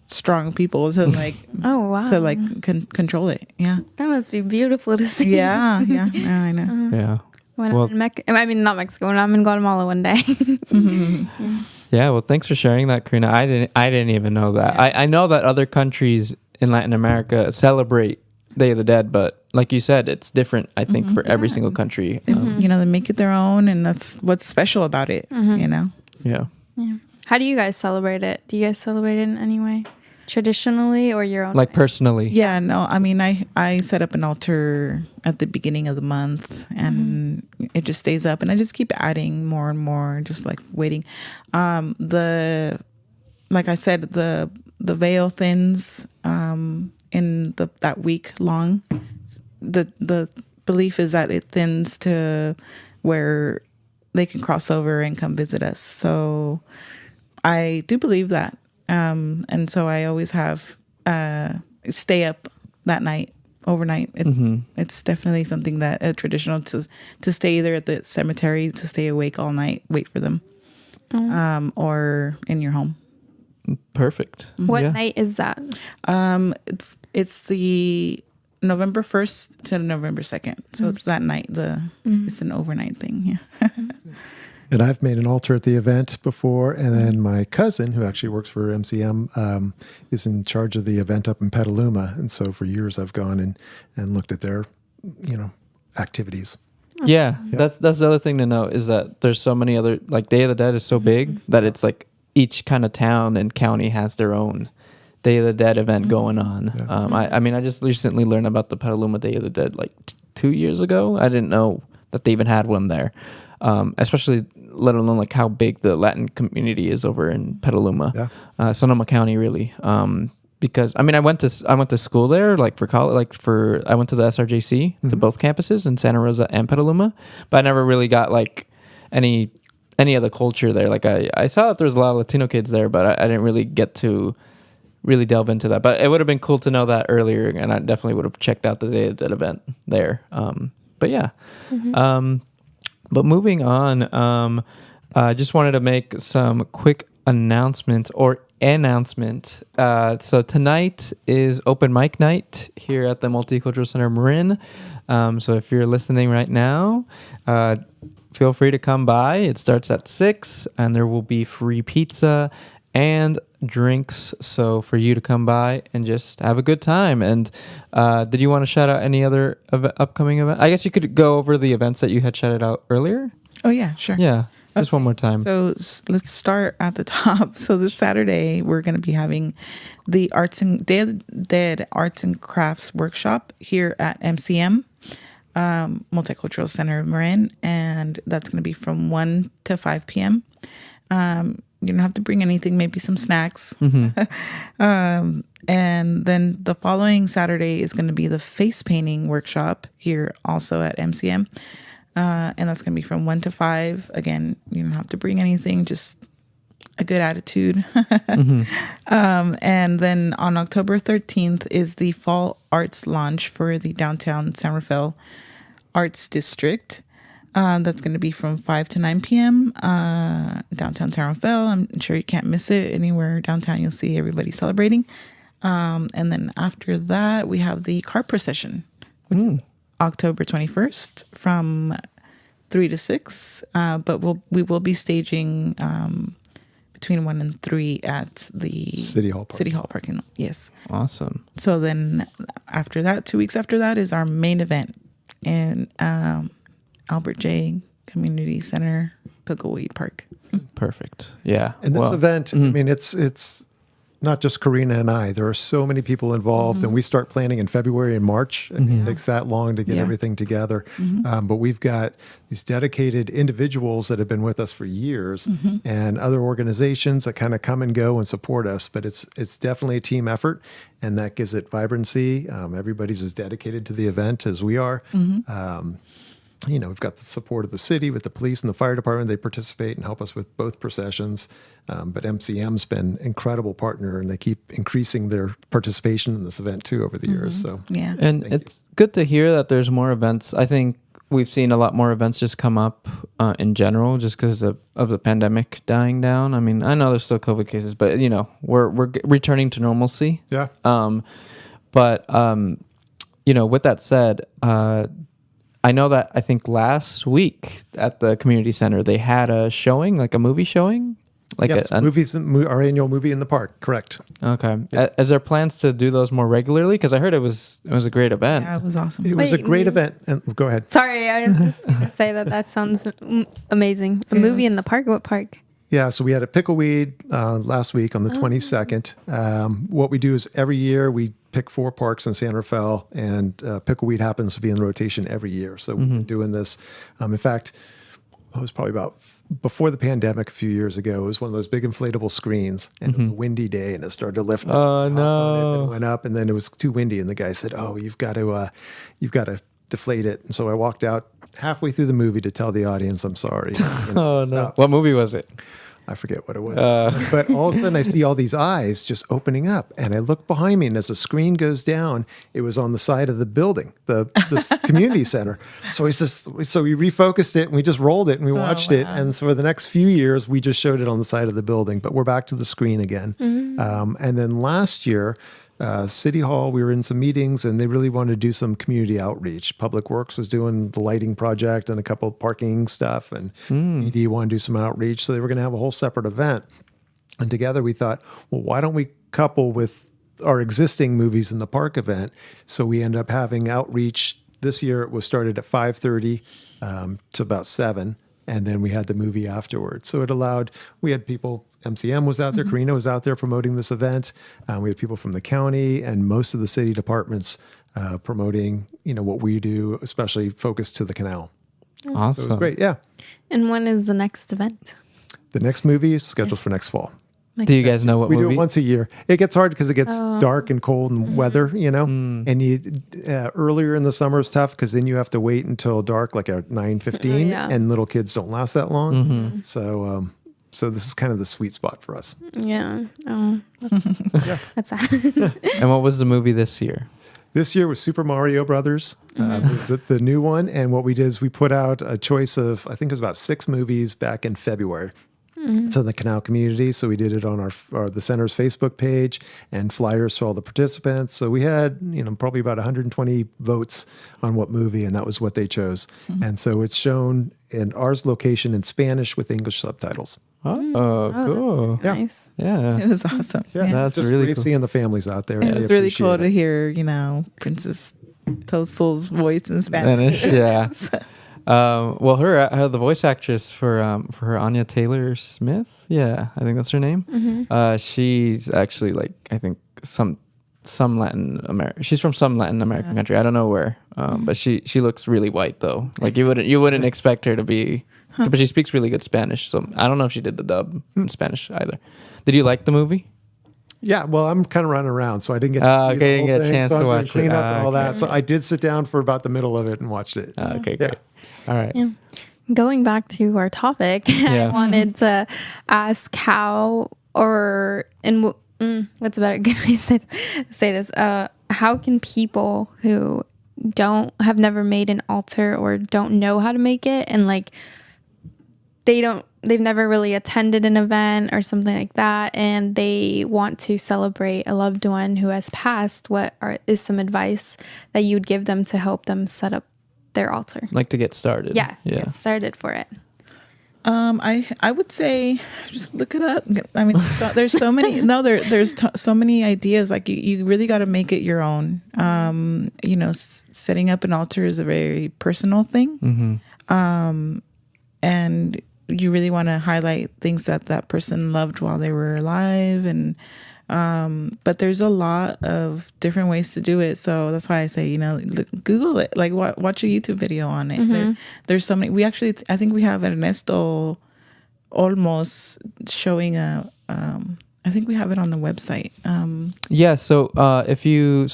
[SPEAKER 3] strong people to like
[SPEAKER 2] Oh wow,
[SPEAKER 3] to like control it. Yeah.
[SPEAKER 2] that must be beautiful to see.
[SPEAKER 3] Yeah. I know.
[SPEAKER 1] Yeah.
[SPEAKER 2] When
[SPEAKER 1] Well-
[SPEAKER 2] I'm in I mean, not Mexico. When I'm in Guatemala one day.
[SPEAKER 1] Yeah, well, thanks for sharing that, Karina. I didn't even know that. I know that other countries in Latin America celebrate Day of the Dead, but like you said, it's different. I think for every single country.
[SPEAKER 3] You know, they make it their own, and that's what's special about it. You know.
[SPEAKER 1] Yeah.
[SPEAKER 2] Yeah. How do you guys celebrate it? Do you guys celebrate it in any way, traditionally or your own?
[SPEAKER 1] Like
[SPEAKER 2] way?
[SPEAKER 1] personally.
[SPEAKER 3] Yeah, no, I mean, I set up an altar at the beginning of the month, and it just stays up, and I just keep adding more and more, just like waiting. Like I said, the veil thins in that week long. The belief is that it thins to where they can cross over and come visit us. So I do believe that. And so I always have stay up that night, overnight. It's definitely something that traditional to stay either at the cemetery, to stay awake all night, wait for them. or in your home.
[SPEAKER 1] Perfect.
[SPEAKER 2] What
[SPEAKER 1] Yeah.
[SPEAKER 2] night is that?
[SPEAKER 3] It's the November 1st to November 2nd. So it's that night. It's an overnight thing. Yeah.
[SPEAKER 4] And I've made an altar at the event before. And then my cousin, who actually works for MCM, is in charge of the event up in Petaluma. And so for years I've gone and looked at their, activities.
[SPEAKER 1] Yeah, that's the other thing to note is that there's so many other, like Day of the Dead is so big that it's like each kind of town and county has their own Day of the Dead event going on. I mean, I just recently learned about the Petaluma Day of the Dead like 2 years ago. I didn't know that they even had one there, especially let alone like how big the Latin community is over in Petaluma, Sonoma County, really. Because I mean, I went to school there, like for college, I went to the SRJC to both campuses in Santa Rosa and Petaluma, but I never really got like any of the culture there. Like I saw that there was a lot of Latino kids there, but I didn't really get to really delve into that. But it would have been cool to know that earlier, and I definitely would have checked out the Day of the Dead event there. But yeah, but moving on, I just wanted to make some quick announcement. So tonight is open mic night here at the Multicultural Center Marin. So if you're listening right now, feel free to come by. It starts at 6 and there will be free pizza and drinks. So for you to come by and just have a good time. And did you want to shout out any other upcoming event? I guess you could go over the events that you had shouted out earlier.
[SPEAKER 3] Oh, yeah, sure.
[SPEAKER 1] Yeah. Just one more time.
[SPEAKER 3] So let's start at the top. So this Saturday, we're going to be having the Day of the Dead Arts and Crafts Workshop here at MCM, Multicultural Center of Marin. And that's going to be from 1 to 5 p.m. You don't have to bring anything, maybe some snacks. And then the following Saturday is going to be the face painting workshop here also at MCM. And that's going to be from 1 to 5. Again, you don't have to bring anything, just a good attitude. And then on October 13th is the Fall Arts Launch for the downtown San Rafael Arts District. That's going to be from 5 to 9 p.m. Downtown San Rafael. I'm sure you can't miss it. Anywhere downtown, you'll see everybody celebrating. And then after that, we have the car procession, which is October 21st from 3 to 6. But we will be staging between 1 and 3 at the
[SPEAKER 4] City Hall
[SPEAKER 3] parking lot. Yes.
[SPEAKER 1] Awesome.
[SPEAKER 3] So then after that, 2 weeks after that is our main event in Albert J. Community Center, Pickleweed Park.
[SPEAKER 1] Perfect. Yeah.
[SPEAKER 4] And this event, I mean, it's not just Karina and I. There are so many people involved, and we start planning in February and March. I mean, it takes that long to get everything together. But we've got these dedicated individuals that have been with us for years, and other organizations that kind of come and go and support us. But it's definitely a team effort, and that gives it vibrancy. Everybody's as dedicated to the event as we are. We've got the support of the city with the police and the fire department. They participate and help us with both processions. But MCM's been an incredible partner, and they keep increasing their participation in this event too over the years. So
[SPEAKER 3] yeah,
[SPEAKER 1] and it's good to hear that there's more events. I think we've seen a lot more events just come up in general, just because of the pandemic dying down. I mean, I know there's still COVID cases, but we're returning to normalcy.
[SPEAKER 4] Yeah.
[SPEAKER 1] With that said, I know that I think last week at the community center they had a showing, like a movie showing.
[SPEAKER 4] Movies, our annual movie in the park. Correct.
[SPEAKER 1] Okay. Is there plans to do those more regularly? Because I heard it was a great event.
[SPEAKER 3] Yeah, it was awesome.
[SPEAKER 4] It was a great event. And go ahead.
[SPEAKER 2] Sorry, I was just going to say that sounds amazing. The movie in the park? What park?
[SPEAKER 4] Yeah, so we had a Pickleweed last week on the 22nd. What we do is every year we pick 4 parks in San Rafael, and Pickleweed happens to be in rotation every year. So we've been doing this. In fact, it was probably about before the pandemic a few years ago. It was one of those big inflatable screens, and it was a windy day, and it started to lift.
[SPEAKER 1] Oh no!
[SPEAKER 4] And it went up, and then it was too windy, and the guy said, "Oh, you've got to deflate it." And so I walked out halfway through the movie to tell the audience, "I'm sorry."
[SPEAKER 1] Oh no! What movie was it?
[SPEAKER 4] I forget what it was. But all of a sudden I see all these eyes just opening up, and I look behind me, and as the screen goes down, it was on the side of the building, the community center. So we refocused it and we just rolled it and we watched it. And so for the next few years, we just showed it on the side of the building, but we're back to the screen again. And then last year, City Hall, we were in some meetings and they really wanted to do some community outreach. Public Works was doing the lighting project and a couple of parking stuff, and ED wanted to do some outreach. So they were going to have a whole separate event. And together we thought, well, why don't we couple with our existing Movies in the Park event? So we ended up having outreach. This year it was started at 5:30 to about 7. And then we had the movie afterwards. So it allowed, we had people, MCM was out there, Karina was out there promoting this event. We had people from the county and most of the city departments promoting, what we do, especially focused to the canal.
[SPEAKER 1] Awesome.
[SPEAKER 4] So it was great. Yeah.
[SPEAKER 2] And when is the next event?
[SPEAKER 4] The next movie is scheduled for next fall.
[SPEAKER 1] Do you guys know what
[SPEAKER 4] We
[SPEAKER 1] movie?
[SPEAKER 4] do it once a year. It gets hard because it gets dark and cold and weather, and earlier in the summer is tough because then you have to wait until dark, like at 9:15,
[SPEAKER 2] yeah.
[SPEAKER 4] and little kids don't last that long. So this is kind of the sweet spot for us.
[SPEAKER 2] Yeah. Oh, that's sad.
[SPEAKER 1] And what was the movie this year?
[SPEAKER 4] This year was Super Mario Brothers. Was the new one. And what we did is we put out a choice of, I think it was about 6 movies back in February to the canal community. So we did it on the center's Facebook page and flyers for all the participants. So we had, probably about 120 votes on what movie, and that was what they chose. And so it's shown in ours location in Spanish with English subtitles.
[SPEAKER 1] Oh, cool.
[SPEAKER 4] Yeah.
[SPEAKER 2] Nice.
[SPEAKER 1] Yeah.
[SPEAKER 3] It was awesome.
[SPEAKER 4] Yeah,
[SPEAKER 1] That's
[SPEAKER 4] just
[SPEAKER 1] really
[SPEAKER 4] great
[SPEAKER 1] cool.
[SPEAKER 4] seeing the families out there.
[SPEAKER 3] It
[SPEAKER 4] They
[SPEAKER 3] was really cool
[SPEAKER 4] appreciate
[SPEAKER 3] to
[SPEAKER 4] it.
[SPEAKER 3] hear, Princess Toadstool's voice in Spanish.
[SPEAKER 1] Spanish, yeah. Well, the voice actress for her Anya Taylor Smith, yeah, I think that's her name. She's actually I think some Latin American. She's from some Latin American country. I don't know where, but she looks really white though. Like you wouldn't expect her to be, but she speaks really good Spanish. So I don't know if she did the dub in Spanish either. Did you like the movie?
[SPEAKER 4] Yeah, well, I'm kind of running around, so I didn't get to see the
[SPEAKER 1] okay, you
[SPEAKER 4] whole
[SPEAKER 1] didn't get a
[SPEAKER 4] thing,
[SPEAKER 1] chance
[SPEAKER 4] so
[SPEAKER 1] to
[SPEAKER 4] I'm doing
[SPEAKER 1] watch it.
[SPEAKER 4] cleanup and all
[SPEAKER 1] Okay.
[SPEAKER 4] that. So I did sit down for about the middle of it and watched it.
[SPEAKER 1] Okay, great. All right.
[SPEAKER 2] Yeah. Going back to our topic,
[SPEAKER 1] Yeah.
[SPEAKER 2] I wanted to ask what's a better good way to say this? How can people who have never made an altar or don't know how to make it, and they've never really attended an event or something like that, and they want to celebrate a loved one who has passed, is some advice that you would give them to help them set up their altar?
[SPEAKER 1] Like to get started.
[SPEAKER 2] Yeah.
[SPEAKER 1] Yeah.
[SPEAKER 2] Get started for it.
[SPEAKER 3] I would say just look it up. I mean, there's so many. No, there's so many ideas. Like you really got to make it your own. Setting up an altar is a very personal thing, and you really want to highlight things that person loved while they were alive, and but there's a lot of different ways to do it. So that's why I say, Google it, watch a YouTube video on it. There's so many. I think we have Ernesto Olmos showing I think we have it on the website.
[SPEAKER 1] Yeah. So if you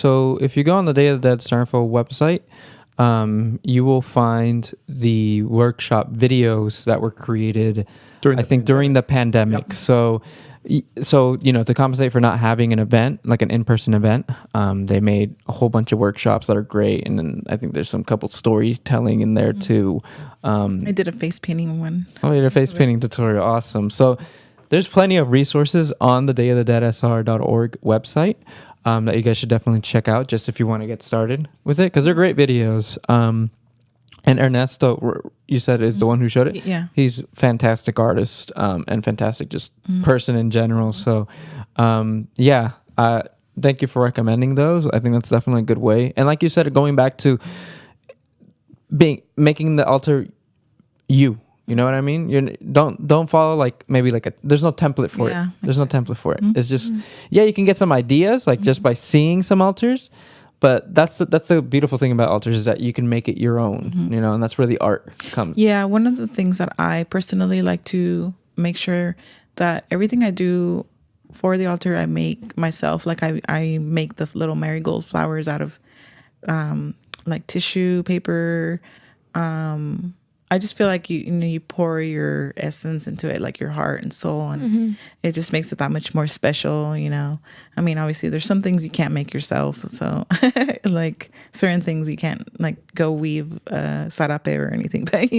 [SPEAKER 1] go on the Day of the Dead Star Info website, you will find the workshop videos that were created during the pandemic. Yep. So to compensate for not having an event, like an in-person event, they made a whole bunch of workshops that are great, and then I think there's some couple storytelling in there too.
[SPEAKER 3] I did a face painting one.
[SPEAKER 1] Oh, you did a face painting tutorial, awesome. So there's plenty of resources on the dayofthedeadsr.org website that you guys should definitely check out, just if you want to get started with it, because they're great videos. And Ernesto, you said, is the one who showed it?
[SPEAKER 3] Yeah.
[SPEAKER 1] He's a fantastic artist and fantastic just person in general. So, thank you for recommending those. I think that's definitely a good way. And like you said, going back to making the altar you. You know what I mean? Don't follow there's no template for it. There's no template for it. It's just you can get some ideas just by seeing some altars. But that's the beautiful thing about altars is that you can make it your own, and that's where the art comes.
[SPEAKER 3] Yeah, one of the things that I personally like to make sure that everything I do for the altar, I make myself. Like I make the little marigold flowers out of tissue paper, I just feel like you pour your essence into it, like your heart and soul, and it just makes it that much more special. I mean, obviously there's some things you can't make yourself, so like certain things you can't like go weave sarape or anything, but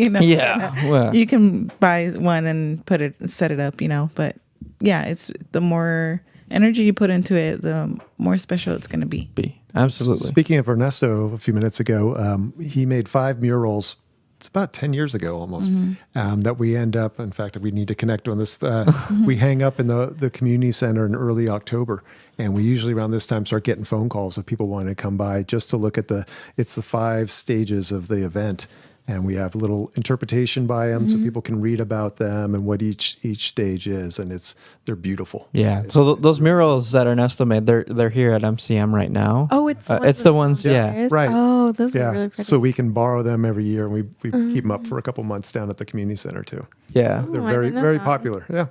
[SPEAKER 1] well,
[SPEAKER 3] you can buy one and set it up, but yeah, it's the more energy you put into it, the more special it's going to be.
[SPEAKER 1] Absolutely.
[SPEAKER 4] Speaking of Ernesto, a few minutes ago, he made 5 murals. It's about 10 years ago almost, that we end up, in fact, we need to connect on this. We hang up in the community center in early October. And we usually around this time start getting phone calls of people wanting to come by just to look at it's the 5 stages of the event. And we have a little interpretation by them so people can read about them and what each stage is. And they're beautiful.
[SPEAKER 1] Yeah. So those murals that Ernesto made, they're here at MCM right now.
[SPEAKER 2] Oh, it's
[SPEAKER 1] the ones. Yeah.
[SPEAKER 4] Right.
[SPEAKER 2] Oh, those are really pretty.
[SPEAKER 4] So we can borrow them every year, and we keep them up for a couple months down at the community center too.
[SPEAKER 1] Yeah.
[SPEAKER 4] They're
[SPEAKER 2] I
[SPEAKER 4] very
[SPEAKER 2] didn't know
[SPEAKER 4] very
[SPEAKER 2] that.
[SPEAKER 4] popular. Yeah.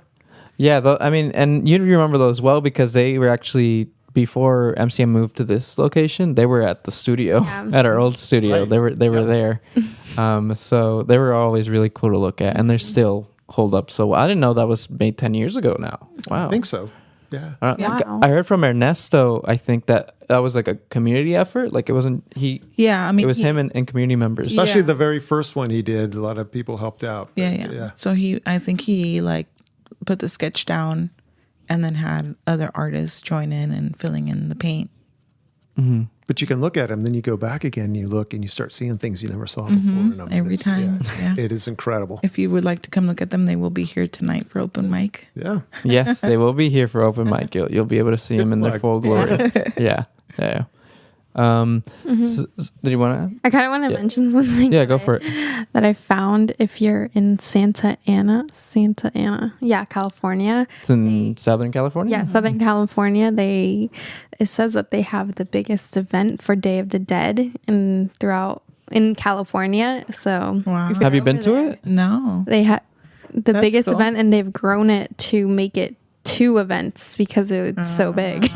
[SPEAKER 1] Yeah. I mean, and you remember those well because they were actually before MCM moved to this location. They were at the studio, at our old studio.
[SPEAKER 4] Right.
[SPEAKER 1] They were there. So they were always really cool to look at, and they're still hold up so well. I didn't know that was made 10 years ago now. Wow.
[SPEAKER 4] I think so. Yeah.
[SPEAKER 2] Wow.
[SPEAKER 1] I heard from Ernesto, I think that was like a community effort. Like it wasn't
[SPEAKER 3] Yeah, I mean,
[SPEAKER 1] it was him and community members.
[SPEAKER 4] Especially
[SPEAKER 3] Yeah.
[SPEAKER 4] the very first one he did, a lot of people helped out. But,
[SPEAKER 3] yeah. So I think he like put the sketch down, and then had other artists join in and filling in the paint.
[SPEAKER 4] But you can look at them, then you go back again, you look and you start seeing things you never saw before. And I mean,
[SPEAKER 3] Every time, yeah.
[SPEAKER 4] It is incredible.
[SPEAKER 3] If you would like to come look at them, they will be here tonight for open mic.
[SPEAKER 4] Yeah.
[SPEAKER 1] Yes, they will be here for open mic. You'll be able to see them in their
[SPEAKER 4] plug.
[SPEAKER 1] full glory. Yeah. Did you want to?
[SPEAKER 2] I kind of want to mention something.
[SPEAKER 1] Yeah, go for it.
[SPEAKER 2] That I found if you're in Santa Ana, yeah, California.
[SPEAKER 1] It's in Southern California.
[SPEAKER 2] Yeah, Southern California. It says that they have the biggest event for Day of the Dead in California. So,
[SPEAKER 3] Wow.
[SPEAKER 2] if you're
[SPEAKER 1] Have you been
[SPEAKER 2] over
[SPEAKER 1] to
[SPEAKER 2] there,
[SPEAKER 1] it?
[SPEAKER 3] No.
[SPEAKER 2] They had the
[SPEAKER 3] That's
[SPEAKER 2] biggest
[SPEAKER 3] cool.
[SPEAKER 2] event, and they've grown it to make it 2 events because it's so big.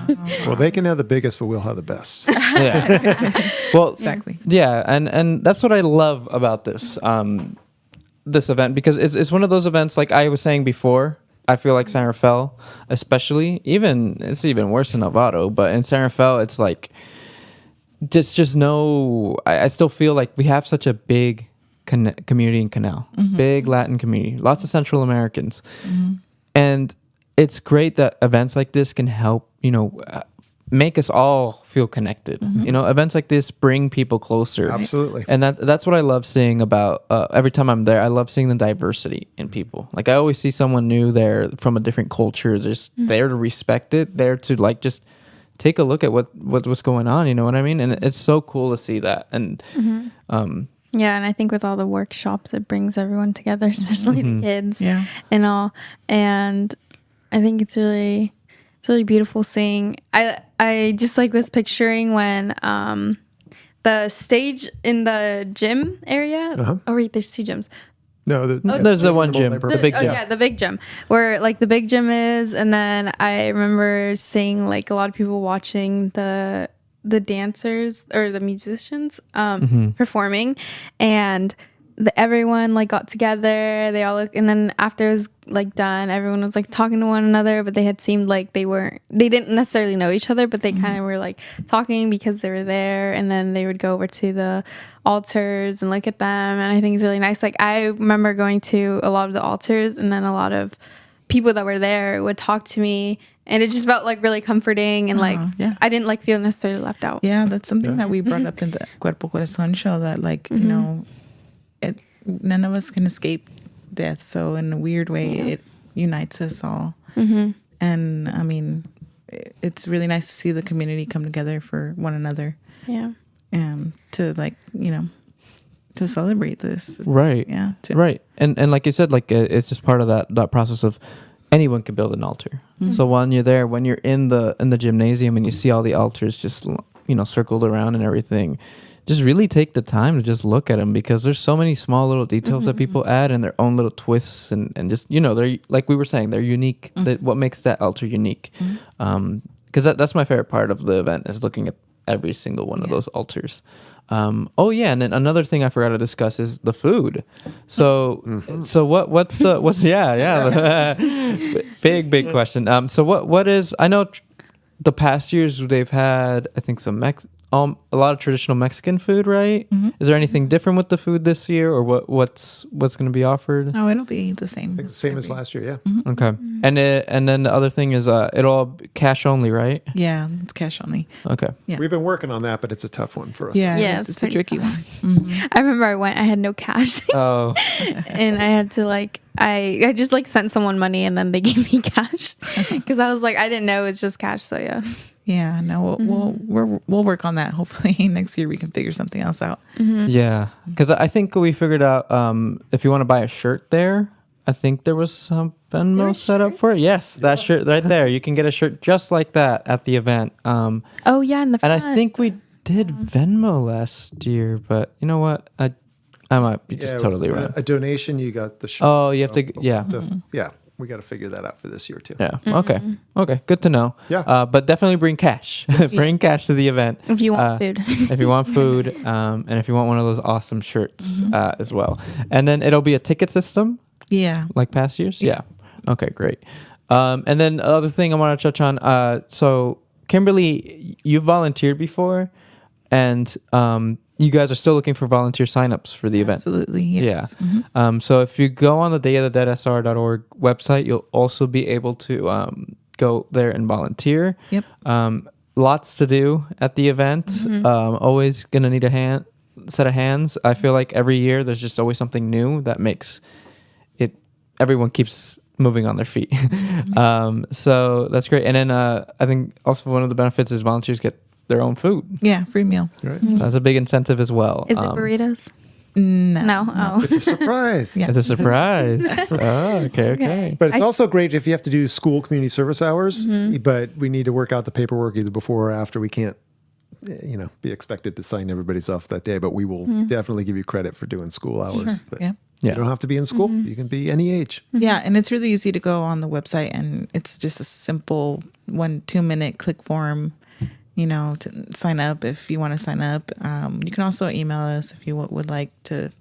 [SPEAKER 4] Well, they can have the biggest, but we'll have the best.
[SPEAKER 1] Yeah. Well,
[SPEAKER 3] Exactly.
[SPEAKER 1] yeah, and that's what I love about this this event because it's one of those events like I was saying before. I feel like San Rafael, especially, it's even worse in Novato, but in San Rafael, it's like just no. I still feel like we have such a big community in Canal, big Latin community, lots of Central Americans, and it's great that events like this can help, make us all feel connected. Events like this bring people closer.
[SPEAKER 4] Absolutely.
[SPEAKER 1] And that's what I love seeing about every time I'm there. I love seeing the diversity in people. Like I always see someone new there from a different culture, just there to respect it, there to like just take a look at what's going on. You know what I mean? And it's so cool to see that. And
[SPEAKER 2] Yeah, and I think with all the workshops, it brings everyone together, especially the kids
[SPEAKER 3] Yeah.
[SPEAKER 2] and all. And I think it's really beautiful seeing. I just like was picturing when the stage in the gym area.
[SPEAKER 4] Uh-huh.
[SPEAKER 2] Oh wait, there's 2 gyms.
[SPEAKER 4] No,
[SPEAKER 1] there's the one gym,
[SPEAKER 4] multi-purpose.
[SPEAKER 1] the big gym.
[SPEAKER 2] Yeah, the big gym where like the big gym is, and then I remember seeing like a lot of people watching the dancers or the musicians performing, and everyone like got together. They all and then after it was like done, everyone was like talking to one another, but they had seemed like they didn't necessarily know each other, but they kind of were like talking because they were there. And then they would go over to the altars and look at them, and I think it's really nice. Like I remember going to a lot of the altars, and then a lot of people that were there would talk to me, and it just felt like really comforting, and like
[SPEAKER 3] yeah.
[SPEAKER 2] I didn't like feel necessarily left out.
[SPEAKER 3] Yeah, that's something that we brought up in the Cuerpo Corazon show, that like, none of us can escape death. So in a weird way, it unites us all. And I mean, it's really nice to see the community come together for one another.
[SPEAKER 2] Yeah.
[SPEAKER 3] To like, to celebrate this.
[SPEAKER 1] Right.
[SPEAKER 3] Yeah.
[SPEAKER 1] Right. And like you said, like it's just part of that process of anyone can build an altar. So when you're there, when you're in the gymnasium and you see all the altars just circled around and everything, just really take the time to just look at them, because there's so many small little details that people add and their own little twists and just they're, like we were saying, they're unique. That what makes that altar unique. Because that's my favorite part of the event, is looking at every single one of those altars. Oh yeah, and then another thing I forgot to discuss is the food. So what's big question. So what is, I know the past years they've had, I think, a lot of traditional Mexican food, right? Is there anything different with the food this year, or what's going to be offered?
[SPEAKER 3] No, it'll be the same.
[SPEAKER 4] Same as last year, yeah.
[SPEAKER 1] Okay, and then the other thing is it'll cash only, right?
[SPEAKER 3] Yeah, it's cash only.
[SPEAKER 1] Okay.
[SPEAKER 3] Yeah.
[SPEAKER 4] We've been working on that, but it's a tough one for us.
[SPEAKER 3] Yeah,
[SPEAKER 2] Yeah,
[SPEAKER 3] it's a
[SPEAKER 2] pretty
[SPEAKER 3] tricky
[SPEAKER 2] tough.
[SPEAKER 3] one.
[SPEAKER 2] I remember I had no cash.
[SPEAKER 1] Oh,
[SPEAKER 2] And I had to I just sent someone money and then they gave me cash because I was like, I didn't know it's just cash. So yeah.
[SPEAKER 3] Yeah, no, we'll work on that. Hopefully next year we can figure something else out.
[SPEAKER 1] yeah. Because I think we figured out if you want to buy a shirt there, I think there was some Venmo set up for it. Yes, that shirt right there. You can get a shirt just like that at the event.
[SPEAKER 2] Oh yeah, in the
[SPEAKER 1] And
[SPEAKER 2] front.
[SPEAKER 1] I think we did Venmo last year, but you know what? I might be just
[SPEAKER 4] it was
[SPEAKER 1] totally wrong.
[SPEAKER 4] a donation, you got the shirt.
[SPEAKER 1] Oh, you have to, yeah.
[SPEAKER 4] Yeah, we got to figure that out for this year too.
[SPEAKER 1] Yeah. Okay. Good to know.
[SPEAKER 4] Yeah.
[SPEAKER 1] But definitely bring cash. Bring cash to the event
[SPEAKER 2] if you want food.
[SPEAKER 1] if you want food, and if you want one of those awesome shirts as well. And then it'll be a ticket system
[SPEAKER 3] Yeah.
[SPEAKER 1] like past years. Yeah. Okay. Great. And then the other thing I want to touch on. So Kimberly, you volunteered before, and you guys are still looking for volunteer signups for the event.
[SPEAKER 3] Absolutely. Yes.
[SPEAKER 1] Yeah. So if you go on the dayofthedeadsr.org website, you'll also be able to go there and volunteer.
[SPEAKER 3] Yep.
[SPEAKER 1] Lots to do at the event. Always gonna need a set of hands. I feel like every year there's just always something new that makes it. Everyone keeps moving on their feet. So that's great. And then I think also one of the benefits is volunteers get their own food.
[SPEAKER 3] Yeah, free meal.
[SPEAKER 4] Right?
[SPEAKER 1] That's a big incentive as well.
[SPEAKER 2] Is it burritos?
[SPEAKER 3] No.
[SPEAKER 2] No. Oh.
[SPEAKER 4] It's a surprise.
[SPEAKER 3] Yeah.
[SPEAKER 1] It's a surprise. Oh, okay.
[SPEAKER 4] But it's also great if you have to do school community service hours, but we need to work out the paperwork either before or after. We can't, be expected to sign everybody's off that day, but we will definitely give you credit for doing school hours. But
[SPEAKER 3] Yeah.
[SPEAKER 1] Yeah.
[SPEAKER 4] you don't have to be in school. You can be any age.
[SPEAKER 3] Yeah, and it's really easy to go on the website, and it's just a simple 1-2 minute click form, to sign up if you want to sign up. You can also email us if you would like to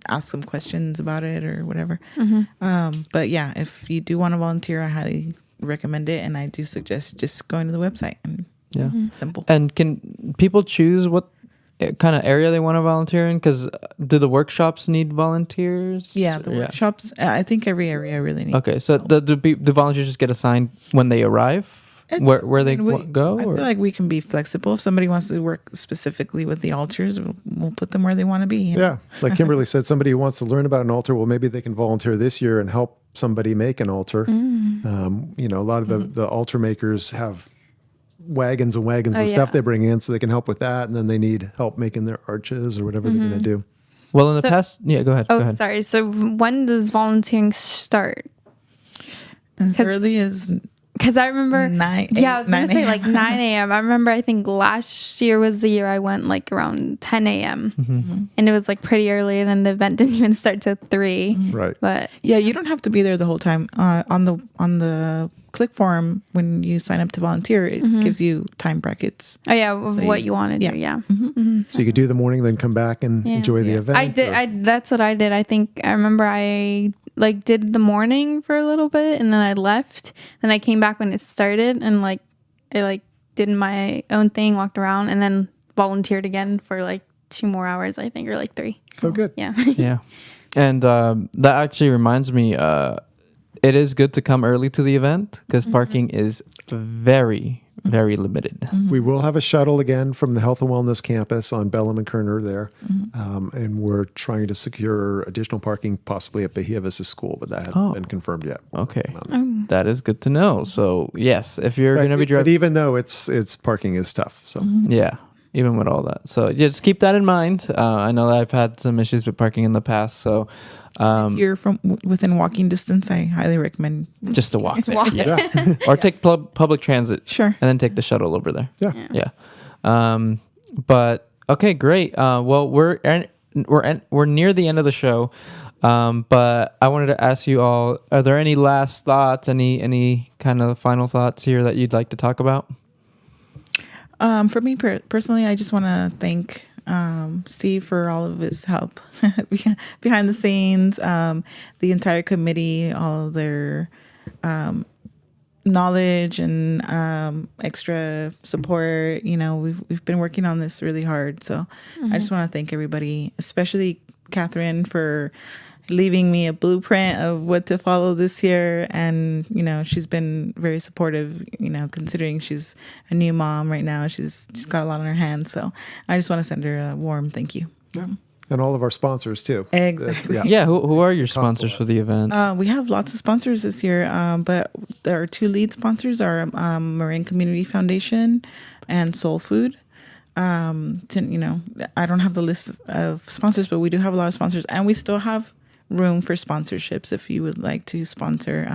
[SPEAKER 3] ask some questions about it or whatever. But yeah, if you do want to volunteer, I highly recommend it, and I do suggest just going to the website and
[SPEAKER 1] Yeah.
[SPEAKER 3] simple.
[SPEAKER 1] And can people choose what kind of area they want to volunteer in? Because do the workshops need volunteers?
[SPEAKER 3] Yeah, the workshops. I think every area really needs.
[SPEAKER 1] Okay, so the volunteers just get assigned when they arrive, where they go?
[SPEAKER 3] I feel like we can be flexible. If somebody wants to work specifically with the altars, we'll put them where they want to be.
[SPEAKER 4] Yeah. Like Kimberly said, somebody who wants to learn about an altar, well, maybe they can volunteer this year and help somebody make an altar. A lot of the altar makers have wagons and wagons of stuff they bring in, so they can help with that. And then they need help making their arches or whatever they're going to do.
[SPEAKER 1] Well, in the past, go ahead.
[SPEAKER 2] Oh,
[SPEAKER 1] go ahead.
[SPEAKER 2] sorry. So when does volunteering start?
[SPEAKER 3] As early as
[SPEAKER 2] Because I remember,
[SPEAKER 3] 9
[SPEAKER 2] I was gonna
[SPEAKER 3] 9
[SPEAKER 2] say like 9 a.m. I remember, I think last year was the year I went around 10 a.m. And it was pretty early, and then the event didn't even start till 3.
[SPEAKER 4] Right.
[SPEAKER 2] But
[SPEAKER 3] Yeah, you don't have to be there the whole time. On the click form, when you sign up to volunteer, it gives you time brackets.
[SPEAKER 2] oh yeah, of what you want to do. Yeah.
[SPEAKER 4] So you could do the morning, then come back and enjoy the event.
[SPEAKER 2] I did. That's what I did. I think I remember I did the morning for a little bit, and then I left. Then I came back when it started, and I did my own thing, walked around, and then volunteered again for 2 more hours, I think, or 3.
[SPEAKER 4] Oh, good.
[SPEAKER 2] Yeah.
[SPEAKER 1] Yeah. And that actually reminds me, it is good to come early to the event because parking is very, very limited.
[SPEAKER 4] We will have a shuttle again from the Health and Wellness campus on Bellum and Kerner there. And we're trying to secure additional parking possibly at Bahia Vista School, but that hasn't been confirmed yet.
[SPEAKER 1] Okay. That is good to know. So, yes, if you're going to be
[SPEAKER 4] But
[SPEAKER 1] driving...
[SPEAKER 4] even though it's parking is tough. So
[SPEAKER 1] Yeah, even with all that. So, just keep that in mind. I know that I've had some issues with parking in the past, so...
[SPEAKER 3] If you're from within walking distance, I highly recommend.
[SPEAKER 1] just to walk there.
[SPEAKER 2] walk.
[SPEAKER 1] Yes. Or take public transit.
[SPEAKER 3] Sure.
[SPEAKER 1] And then take the shuttle over there.
[SPEAKER 4] yeah.
[SPEAKER 1] Yeah. But okay, great. Well, we're near the end of the show. But I wanted to ask you all: are there any last thoughts? Any kind of final thoughts here that you'd like to talk about?
[SPEAKER 3] For me personally, I just want to thank Steve for all of his help behind the scenes, the entire committee, all of their knowledge and extra support. We've been working on this really hard. So I just want to thank everybody, especially Catherine, for leaving me a blueprint of what to follow this year. And, she's been very supportive, considering she's a new mom right now. She's got a lot on her hands. So I just want to send her a warm thank you.
[SPEAKER 4] Yeah. And all of our sponsors too.
[SPEAKER 3] Exactly.
[SPEAKER 1] Yeah. Who are your sponsors for the event?
[SPEAKER 3] We have lots of sponsors this year, but our two lead sponsors are Marin Community Foundation and Soul Food. I don't have the list of sponsors, but we do have a lot of sponsors, and we still have room for sponsorships. If you would like to sponsor,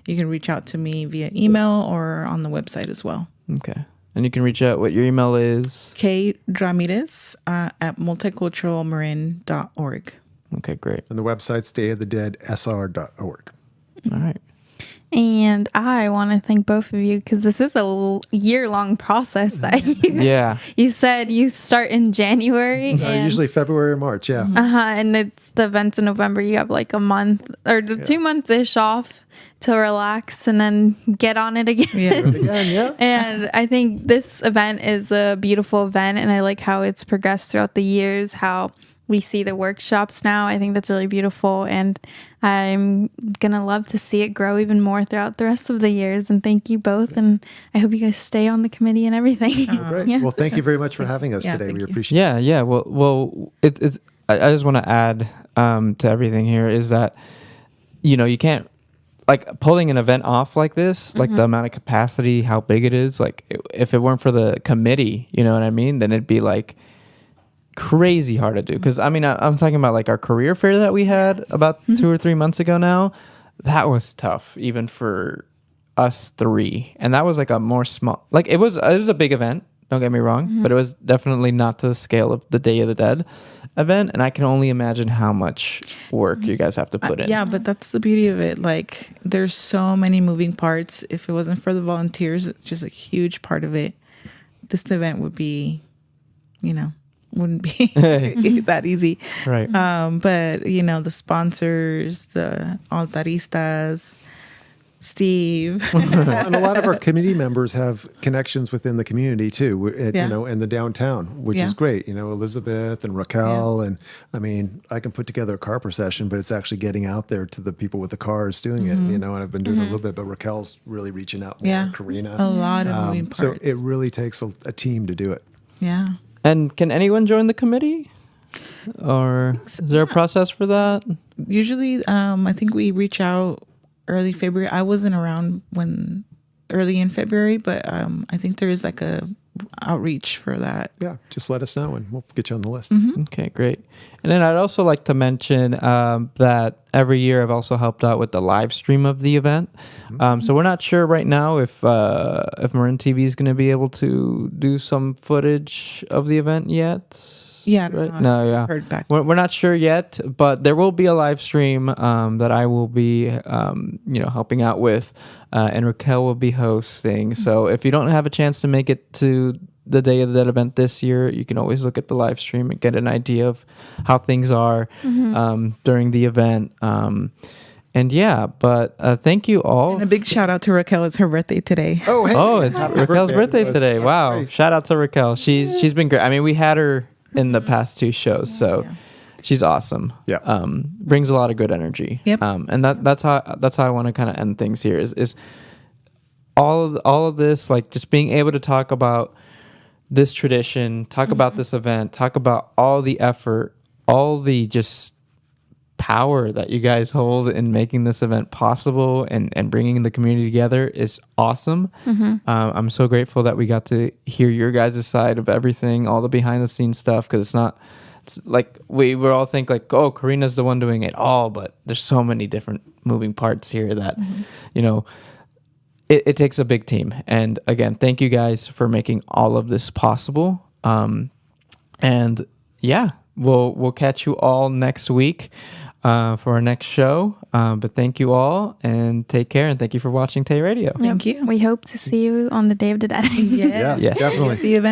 [SPEAKER 3] you can reach out to me via email or on the website as well.
[SPEAKER 1] Okay. And you can reach out. What your email is?
[SPEAKER 3] Kate Ramirez at multiculturalmarin.org.
[SPEAKER 1] Okay, great.
[SPEAKER 4] And the website's dayofthedeadsr.org.
[SPEAKER 1] All right.
[SPEAKER 2] And I want to thank both of you because this is a year-long process that you said you start in January.
[SPEAKER 4] Usually February or March, yeah.
[SPEAKER 2] And it's the events in November. You have like a month or 2 months-ish off to relax and then get on it again.
[SPEAKER 4] Yeah.
[SPEAKER 2] And I think this event is a beautiful event, and I like how it's progressed throughout the years, how we see the workshops now. I think that's really beautiful, and I'm gonna love to see it grow even more throughout the rest of the years. And thank you both, and I hope you guys stay on the committee and everything.
[SPEAKER 4] Great.
[SPEAKER 2] Yeah.
[SPEAKER 4] Well, thank you very much for having us today. We appreciate it.
[SPEAKER 1] Yeah. Well, it's. I just want to add to everything here is that you can't, like, pulling an event off like this, like the amount of capacity, how big it is. Like, if it weren't for the committee, you know what I mean, then it'd be like crazy hard to do. Because I'm talking about like our career fair that we had about 2 or 3 months ago now. That was tough even for us three, and that was like a more small, like it was a big event, don't get me wrong, but it was definitely not to the scale of the Day of the Dead event, and I can only imagine how much work you guys have to put in.
[SPEAKER 3] Yeah, but that's the beauty of it. Like, there's so many moving parts. If it wasn't for the volunteers, it's just a huge part of it, this event would be, wouldn't be that easy.
[SPEAKER 1] Right.
[SPEAKER 3] But the sponsors, the altaristas, Steve.
[SPEAKER 4] And a lot of our committee members have connections within the community too, in the downtown, which is great. Elizabeth and Raquel, and I can put together a car procession, but it's actually getting out there to the people with the cars doing it. And I've been doing it a little bit, but Raquel's really reaching out more.
[SPEAKER 3] Yeah,
[SPEAKER 4] Karina,
[SPEAKER 3] a lot of moving parts.
[SPEAKER 4] So it really takes a team to do it.
[SPEAKER 3] Yeah.
[SPEAKER 1] And can anyone join the committee? Or is there a process for that?
[SPEAKER 3] Usually, I think we reach out early February. I wasn't around early in February, but I think there is like a outreach for that.
[SPEAKER 4] Yeah, just let us know and we'll get you on the list.
[SPEAKER 1] Okay, great. And then I'd also like to mention that every year I've also helped out with the live stream of the event. So we're not sure right now if Marin TV is going to be able to do some footage of the event yet.
[SPEAKER 3] Yeah,
[SPEAKER 1] right? No, yeah.
[SPEAKER 3] Heard back.
[SPEAKER 1] We're not sure yet, but there will be a live stream that I will be, helping out with, and Raquel will be hosting. So if you don't have a chance to make it to the Day of the Dead event this year, you can always look at the live stream and get an idea of how things are during the event. Thank you all.
[SPEAKER 3] And a big shout out to Raquel. It's her birthday today.
[SPEAKER 4] Oh, hey.
[SPEAKER 1] Oh, it's Raquel's birthday today. Wow.
[SPEAKER 4] Nice.
[SPEAKER 1] Shout out to Raquel. She's been great. We had her in the past 2 shows, so she's awesome.
[SPEAKER 4] Yeah.
[SPEAKER 1] Brings a lot of good energy.
[SPEAKER 3] Yep.
[SPEAKER 1] And that's how I want to kind of end things here is all of this, like, just being able to talk about this tradition, talk about this event, talk about all the effort, all the just power that you guys hold in making this event possible and bringing the community together is awesome. I'm so grateful that we got to hear your guys' side of everything, all the behind the scenes stuff, because it's like we all think like, oh, Karina's the one doing it all, but there's so many different moving parts here that it takes a big team. And again, thank you guys for making all of this possible. And yeah, we'll catch you all next week for our next show. But thank you all, and take care, and thank you for watching Tay Radio.
[SPEAKER 3] Thank you.
[SPEAKER 2] We hope to see you on the Day of the Dead.
[SPEAKER 3] Yes,
[SPEAKER 4] Yes, definitely.
[SPEAKER 3] The event.